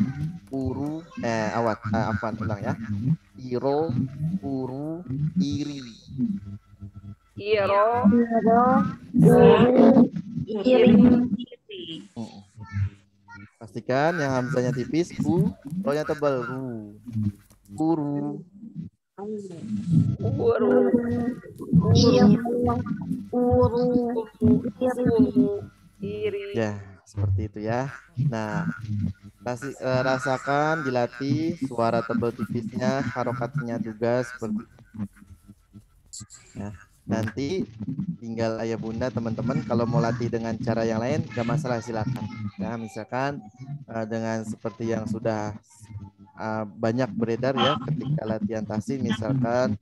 uru, afwan, ulang ya. Iro, uru, iri. Iro. iri. Pastikan yang hamzahnya tipis, ro-nya tebal, ru. Uru. Uru. Iri. Ya, seperti itu ya. Nah, rasakan, dilatih suara tebal tipisnya, harokatnya juga seperti itu. Ya, nanti tinggal ayah bunda teman-teman kalau mau latih dengan cara yang lain gak masalah, silakan. Ya, misalkan dengan seperti yang sudah banyak beredar ya ketika latihan tahsin, misalkan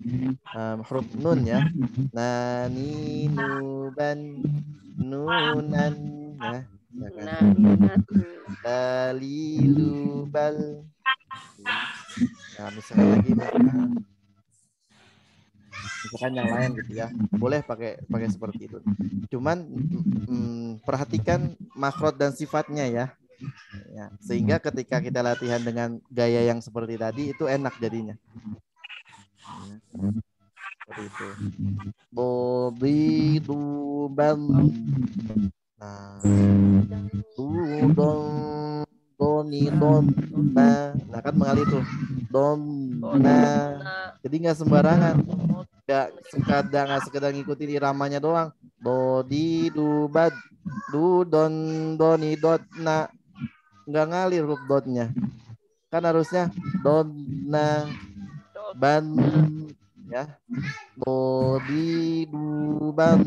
huruf nun ya. Nani, nuban, nunan ya. Dalilu bal. Nah, misalkan lagi misalkan yang lain gitu ya. Boleh pakai seperti itu. Cuman perhatikan makhraj dan sifatnya ya. Ya, sehingga ketika kita latihan dengan gaya yang seperti tadi itu enak jadinya. Seperti itu. Bobi duban. Nah, doni don. Nah kan mengalir tuh. Don. Nah, jadi nggak sembarangan. Nggak sekedar ngikutin iramanya doang. Do di du bad du don doni dot na, nggak ngalir huruf dotnya. Kan harusnya don na ban ya. Do di du ban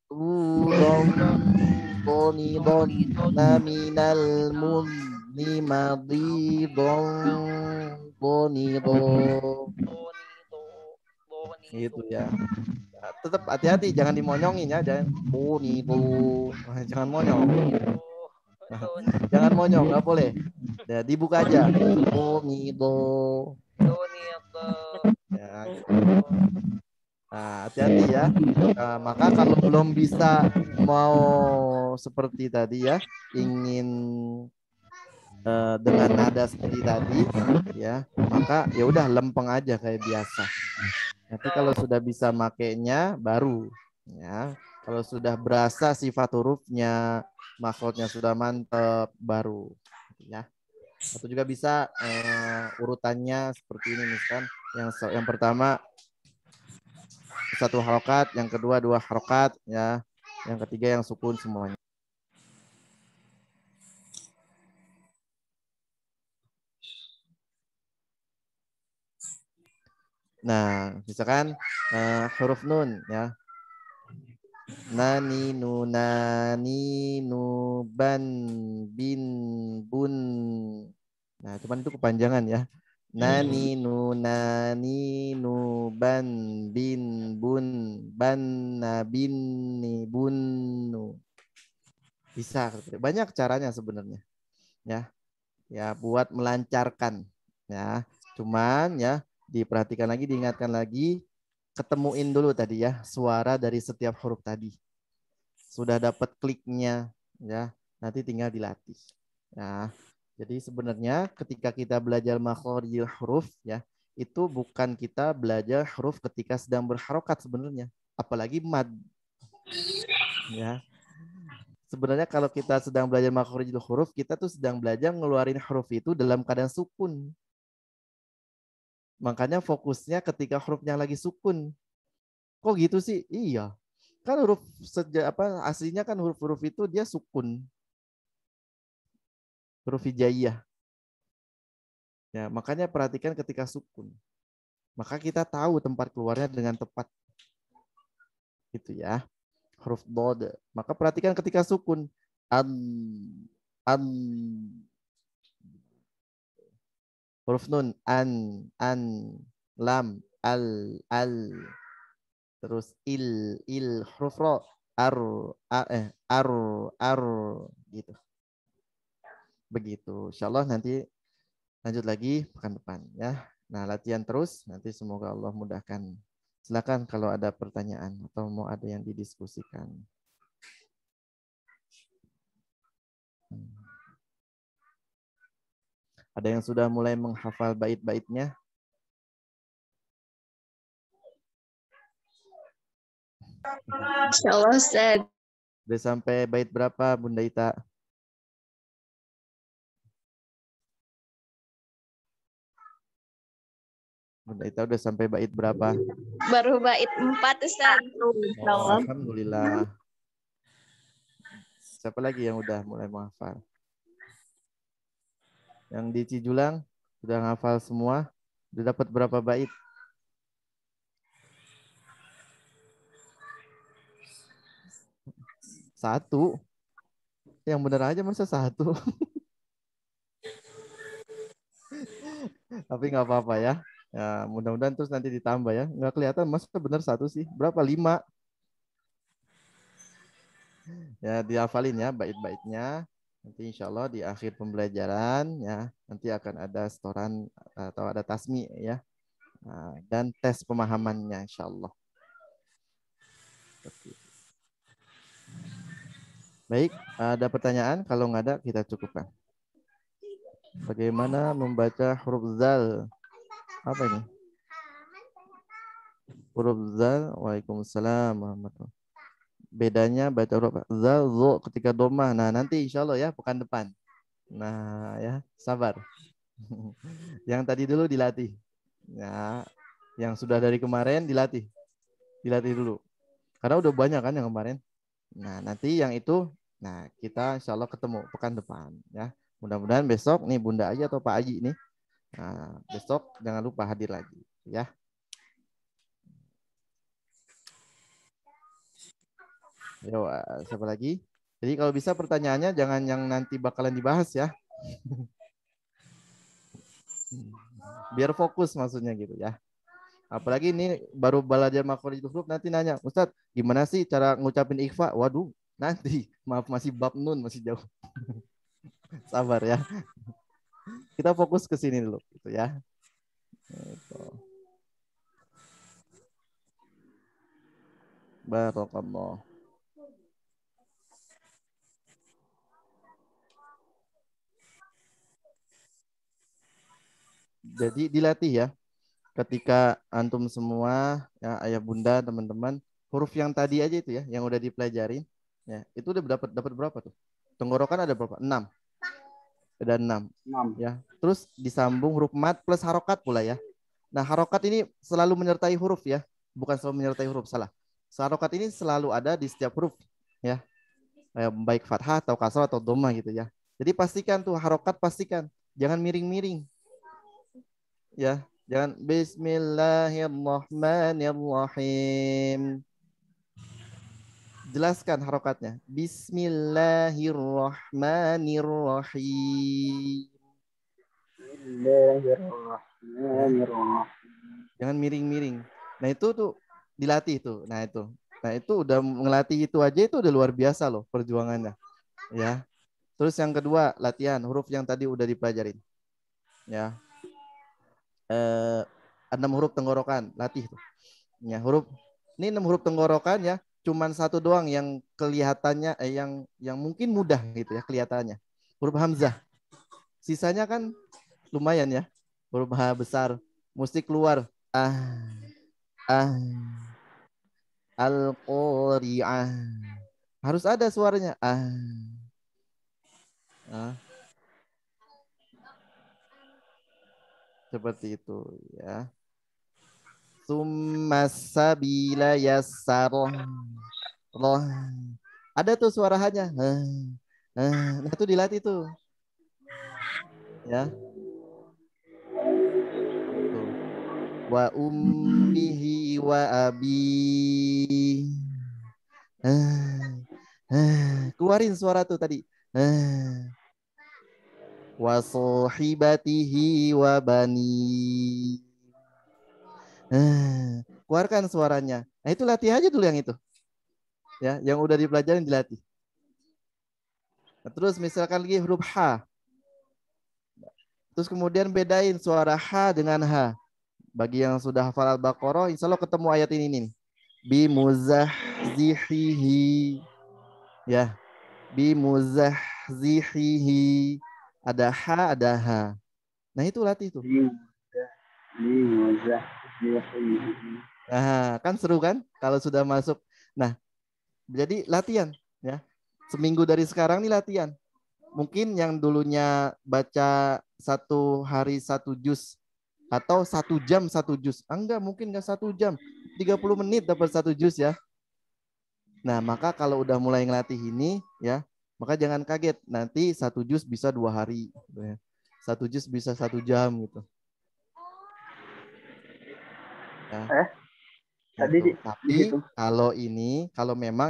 du don doni don na minal mun Ni madidon bonido. Itu ya. Tetap hati-hati, jangan dimonyongin ya, jangan bonido. Jangan monyong. Jangan monyong, nggak boleh. Ya, dibuka aja. Bonido. Ya, gitu. Nah, hati-hati ya. Nah, maka kalau belum bisa mau seperti tadi ya, ingin dengan nada seperti tadi ya, maka ya udah lempeng aja kayak biasa. Nanti kalau sudah bisa makainya baru ya. Kalau sudah berasa sifat hurufnya, makhrajnya sudah mantep baru ya. Atau juga bisa urutannya seperti ini misalkan yang pertama 1 harokat, yang kedua 2 harokat ya, yang ketiga yang sukun semuanya. Nah, misalkan huruf nun ya. Nani nu ban bin bun. Nah, cuman itu kepanjangan ya. Nani nu ban bin bun ban bin ni bun nu. Bisa, banyak caranya sebenarnya. Ya. Ya, buat melancarkan ya. Cuman ya diperhatikan lagi, diingatkan lagi, ketemuin dulu tadi ya suara dari setiap huruf tadi. Sudah dapat kliknya ya, nanti tinggal dilatih. Nah, jadi sebenarnya ketika kita belajar makharijul huruf ya, itu bukan kita belajar huruf ketika sedang berharokat sebenarnya, apalagi mad. Ya. Sebenarnya kalau kita sedang belajar makharijul huruf, kita tuh sedang belajar ngeluarin huruf itu dalam keadaan sukun. Makanya fokusnya ketika hurufnya lagi sukun. Kok gitu sih? Iya. Kan huruf aslinya kan huruf-huruf itu dia sukun. Huruf hijaiyah. Ya, makanya perhatikan ketika sukun. Maka kita tahu tempat keluarnya dengan tepat. Gitu ya. Huruf dod. Maka perhatikan ketika sukun. An. Huruf nun an, lam, al, terus il, huruf ro, ar, gitu. Begitu. Insyaallah nanti lanjut lagi pekan depan ya. Nah, latihan terus, nanti semoga Allah mudahkan. Silakan kalau ada pertanyaan atau mau ada yang didiskusikan. Ada yang sudah mulai menghafal bait-baitnya? Insyaallah Ustaz. Udah sampai bait berapa Bunda Ita? Bunda Ita udah sampai bait berapa? Baru bait 4 Ustaz. Oh, alhamdulillah. Siapa lagi yang udah mulai menghafal? Yang di Cijulang sudah menghafal semua? Udah dapat berapa bait? Satu. Yang benar aja masa satu. Tapi nggak apa-apa ya. Ya, mudah-mudahan terus nanti ditambah ya. Nggak kelihatan masa benar satu sih. Berapa? 5. Ya, dihafalin ya bait-baitnya. Nanti insya Allah di akhir pembelajaran ya, nanti akan ada setoran atau ada tasmi ya. Nah, dan tes pemahamannya insya Allah. Baik, ada pertanyaan? Kalau nggak ada, kita cukupkan. Bagaimana membaca huruf zal? Apa ini? Huruf zal. Waalaikumsalam warahmatullahi. Bedanya baca huruf zal, zo ketika domah. Nah, nanti insya Allah ya, pekan depan. Nah, ya, sabar. Yang tadi dulu dilatih. Ya, yang sudah dari kemarin dilatih. Dilatih dulu. Karena udah banyak kan yang kemarin. Nah, nanti yang itu, nah kita insya Allah ketemu pekan depan. Ya, mudah-mudahan besok nih Bunda Aji atau Pak Aji nih. Nah, besok jangan lupa hadir lagi. Ya. Yo, siapa lagi? Jadi kalau bisa pertanyaannya jangan yang nanti bakalan dibahas ya. Biar fokus maksudnya gitu ya. Apalagi ini baru belajar makhrajul huruf nanti nanya, Ustadz, gimana sih cara ngucapin ikhfa? Waduh, nanti maaf masih bab nun masih jauh. Sabar ya. Kita fokus ke sini dulu gitu ya. Gitu. Barakallah. Jadi dilatih ya. Ketika antum semua ya ayah bunda teman-teman huruf yang tadi aja itu ya yang udah dipelajarin ya itu udah dapat berapa tuh? Tenggorokan ada berapa? 6. Ada 6 6. ya. Terus disambung huruf mat plus harokat pula ya. Nah, harokat ini selalu menyertai huruf ya. Bukan selalu menyertai huruf, salah. Harokat ini selalu ada di setiap huruf ya. Baik fathah atau kasrah atau dhamma gitu ya. Jadi pastikan tuh harokat pastikan. Jangan miring-miring. Ya, jangan bismillahirrahmanirrahim. Jelaskan harokatnya. Bismillahirrahmanirrahim. Bismillahirrahmanirrahim. Jangan miring-miring. Nah itu tuh dilatih tuh. Nah itu udah ngelatih itu aja itu udah luar biasa loh perjuangannya. Ya. Terus yang kedua latihan huruf yang tadi udah dipelajarin. Ya. 6 huruf tenggorokan latih tuh. Ya huruf ini 6 huruf tenggorokan ya. Cuman satu doang yang kelihatannya yang mungkin mudah gitu ya kelihatannya. Huruf hamzah. Sisanya kan lumayan ya. Huruf H besar mesti keluar al-qari'ah. Harus ada suaranya. Seperti itu ya. Summasabila yassarah. Ada tuh suaranya. Nah itu dilatih tuh. Ya. Tuh. Wa ummihi wa abi. Keluarin suara tuh tadi. Wa sahibatihi wa bani. Keluarkan suaranya. Nah itu latih aja dulu yang itu. Ya, yang udah dipelajarin dilatih. Nah, terus misalkan lagi huruf H. Terus kemudian bedain suara H dengan H. Bagi yang sudah hafal Al-Baqarah, insya Allah ketemu ayat ini nih. Bimuzahzihihi. Ya. Bimuzahzihihi. Ada H, ada H. Nah itu latih tuh. Nah, kan seru kan kalau sudah masuk. Nah, jadi latihan ya. Seminggu dari sekarang nih latihan. Mungkin yang dulunya baca 1 hari 1 juz atau 1 jam 1 juz. Enggak, mungkin enggak 1 jam. 30 menit dapat 1 juz ya. Nah, maka kalau udah mulai ngelatih ini ya, maka jangan kaget. Nanti 1 juz bisa 2 hari. 1 juz bisa 1 jam gitu. Ya. Tadi Tapi kalau memang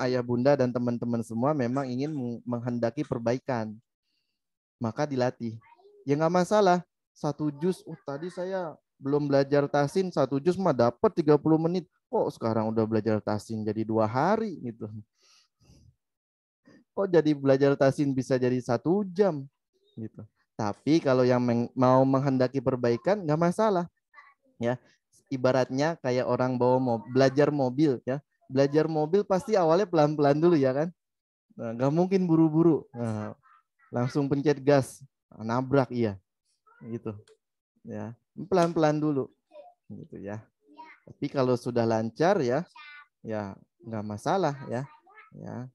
ayah bunda dan teman-teman semua memang ingin menghendaki perbaikan, maka dilatih. Ya nggak masalah. 1 juz, tadi saya belum belajar tahsin 1 juz mah dapat 30 menit. Kok sekarang udah belajar tahsin jadi 2 hari gitu. Kok jadi belajar tahsin bisa jadi 1 jam gitu. Tapi kalau yang mau menghendaki perbaikan nggak masalah. Ya, ibaratnya kayak orang belajar mobil ya. Belajar mobil pasti awalnya pelan-pelan dulu ya kan. Nah, nggak mungkin buru-buru. Nah, langsung pencet gas, nabrak iya. Gitu. Ya, pelan-pelan dulu. Gitu ya. Tapi kalau sudah lancar ya nggak masalah ya. Ya.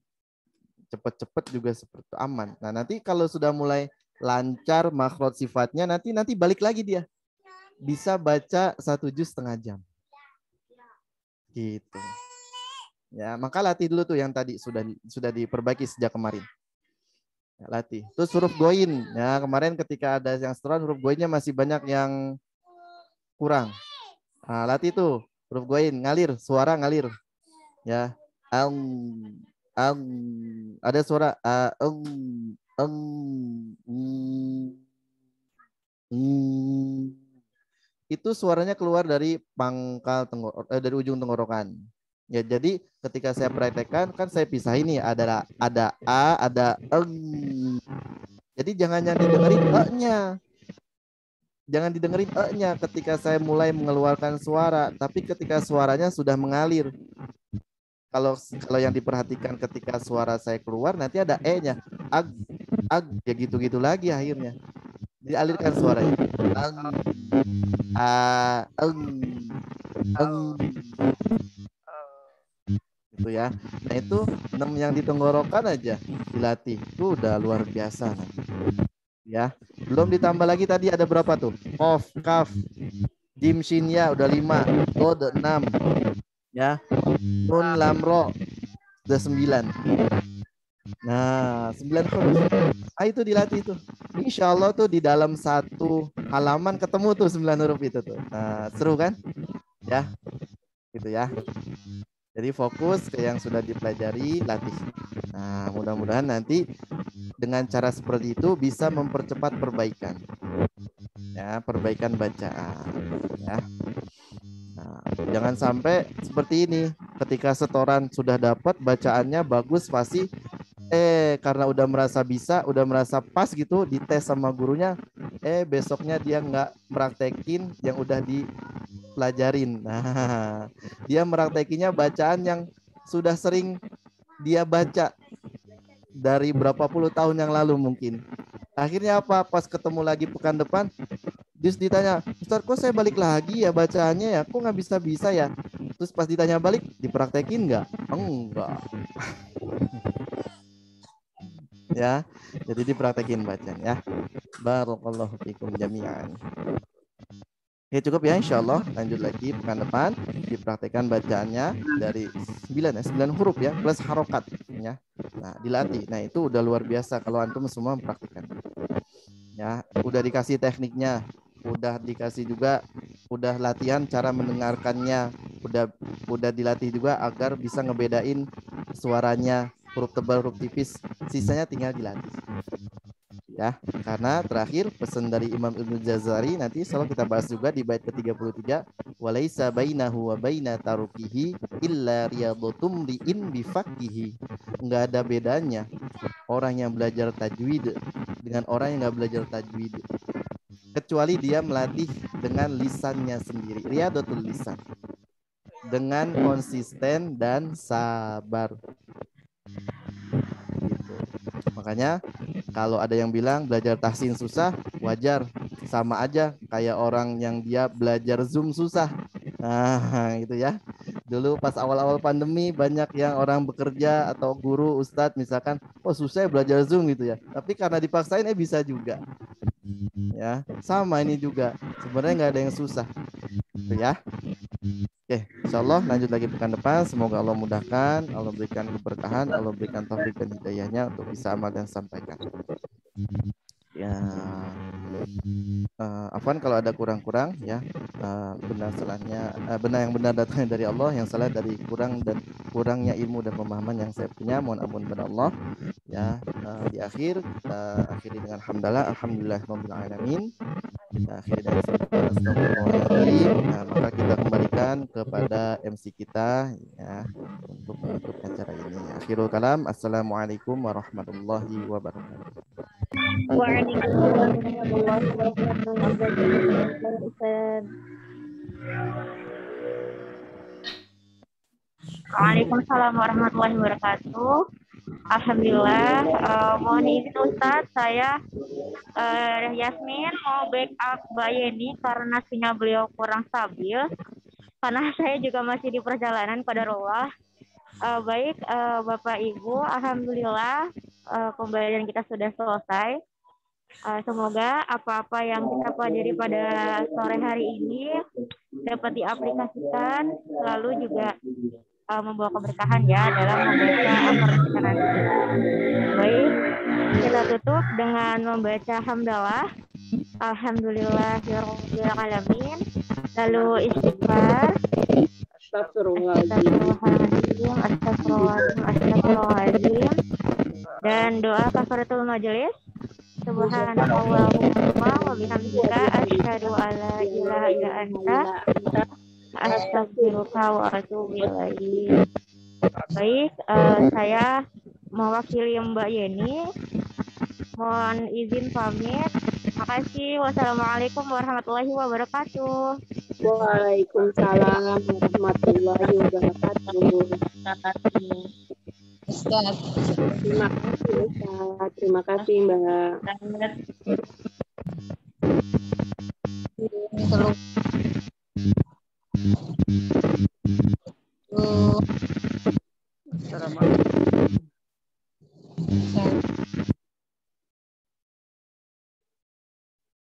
Cepet-cepet juga seperti aman. Nah, nanti kalau sudah mulai lancar makhraj sifatnya nanti balik lagi dia. Bisa baca 1 juz setengah jam. Gitu. Ya, maka latih dulu tuh yang tadi sudah diperbaiki sejak kemarin. Ya, latih. Terus huruf goin. Ya, kemarin ketika ada yang setoran huruf goinnya masih banyak yang kurang. Nah, latih tuh huruf goin, ngalir, suara ngalir. Ya. Ada suara Itu suaranya keluar dari pangkal dari ujung tenggorokan. Ya, jadi ketika saya praktekkan kan saya pisah ini ada a, ada Jadi jangan yang didengerin e-nya. Jangan didengerin e-nya ketika saya mulai mengeluarkan suara, tapi ketika suaranya sudah mengalir. Kalau yang diperhatikan ketika suara saya keluar nanti ada e-nya. Ya gitu-gitu lagi akhirnya. Dialirkan suaranya. Gitu ya. Nah itu 6 yang di tenggorokan aja dilatih. Itu udah luar biasa nanti. Ya. Belum ditambah lagi tadi ada berapa tuh? Qaf, kaf, jim, shin, ya udah 5. Dod 6. Ya. Nun, lam, ro udah 9. Nah, 9 huruf. Itu dilatih tuh. Insya Allah tuh di dalam satu halaman ketemu tuh 9 huruf itu tuh. Nah, seru kan? Ya. Gitu ya. Jadi fokus ke yang sudah dipelajari, latih. Nah, mudah-mudahan nanti dengan cara seperti itu bisa mempercepat perbaikan. Ya, perbaikan bacaan. Ya. Nah, jangan sampai seperti ini. Ketika setoran sudah dapat, bacaannya bagus, fasih. Karena udah merasa bisa, udah merasa pas gitu, dites sama gurunya. Besoknya dia nggak praktekin yang udah dipelajarin. Nah, dia meraktekinya bacaan yang sudah sering dia baca dari berapa puluh tahun yang lalu mungkin. Akhirnya apa? Pas ketemu lagi pekan depan, terus ditanya, Ustaz, kok saya balik lagi ya bacaannya ya? Kok nggak bisa-bisa ya? Terus pas ditanya balik, dipraktekin nggak? Enggak. Ya, jadi dipraktekin bacaan ya. Barakallahu fikum jami'an. Ya cukup ya, insya Allah. Lanjut lagi pekan depan, dipraktekkan bacaannya dari 9 huruf ya, plus harokat ya. Nah, dilatih. Nah, itu udah luar biasa kalau antum semua mempraktikkan. Ya, udah dikasih tekniknya, udah dikasih juga, udah latihan cara mendengarkannya, udah dilatih juga agar bisa ngebedain suaranya, huruf tebal, huruf tipis, sisanya tinggal dilatih. Ya, karena terakhir pesan dari Imam Ibnu Jazari nanti insyaallah kita bahas juga di bait ke-33, walaisa bainahu wa baina tarukihi illa riyadatum li'in bifaqihi. Enggak ada bedanya orang yang belajar tajwid dengan orang yang enggak belajar tajwid, kecuali dia melatih dengan lisannya sendiri, riyadatul lisan, dengan konsisten dan sabar. Gitu. Makanya kalau ada yang bilang belajar tahsin susah, wajar. Sama aja kayak orang yang dia belajar Zoom susah. Nah, gitu ya. Dulu pas awal-awal pandemi banyak yang orang bekerja atau guru, ustadz misalkan, oh susah belajar Zoom gitu ya. Tapi karena dipaksain bisa juga. Ya, sama ini juga. Sebenarnya nggak ada yang susah. Gitu ya. Oke, insyaallah lanjut lagi pekan depan. Semoga Allah mudahkan, Allah berikan keberkahan, Allah berikan taufik dan hidayahnya untuk bisa amal dan sampaikan. Ya, afwan kalau ada kurang-kurang ya. Benar yang benar datangnya dari Allah, yang salah dari kurangnya ilmu dan pemahaman yang saya punya. Mohon ampun kepada Allah. Ya, di akhir kita akhiri dengan alhamdulillahirabbil alamin. Kita akhiri dengan astagfirullahaladzim. Nah, maka kita kembalikan kepada MC kita ya untuk menutup acara ini. Akhirul kalam, assalamualaikum warahmatullahi wabarakatuh. Waalaikumsalam warahmatullahi wabarakatuh. Waalaikumsalam warahmatullahi wabarakatuh. Alhamdulillah, mohon izin Ustaz, saya Yasmin mau backup Mbak Yeni karena sinyal beliau kurang stabil. Karena saya juga masih di perjalanan qadarullah. Baik, Bapak Ibu, alhamdulillah pembelajaran kita sudah selesai. Semoga apa-apa yang kita pelajari pada sore hari ini dapat diaplikasikan, lalu juga membawa keberkahan ya dalam membaca al-Quran kita nanti. Baik, kita tutup dengan membaca hamdalah. Alhamdulillahirabbil alamin. Lalu istighfar. Astagfirullahaladzim. Dan doa kafaratul majelis. Subhanallahumma wa bihamdika asyhadu alla ilaha illa anta astaghfiruka wa atubu ilaik. Baik, saya mewakili Mbak Yeni. Mohon izin pamit. Makasih. Wassalamualaikum warahmatullahi wabarakatuh. Waalaikumsalam warahmatullahi wabarakatuh. Terima kasih Ustaz. Terima kasih Mbak. Assalamualaikum.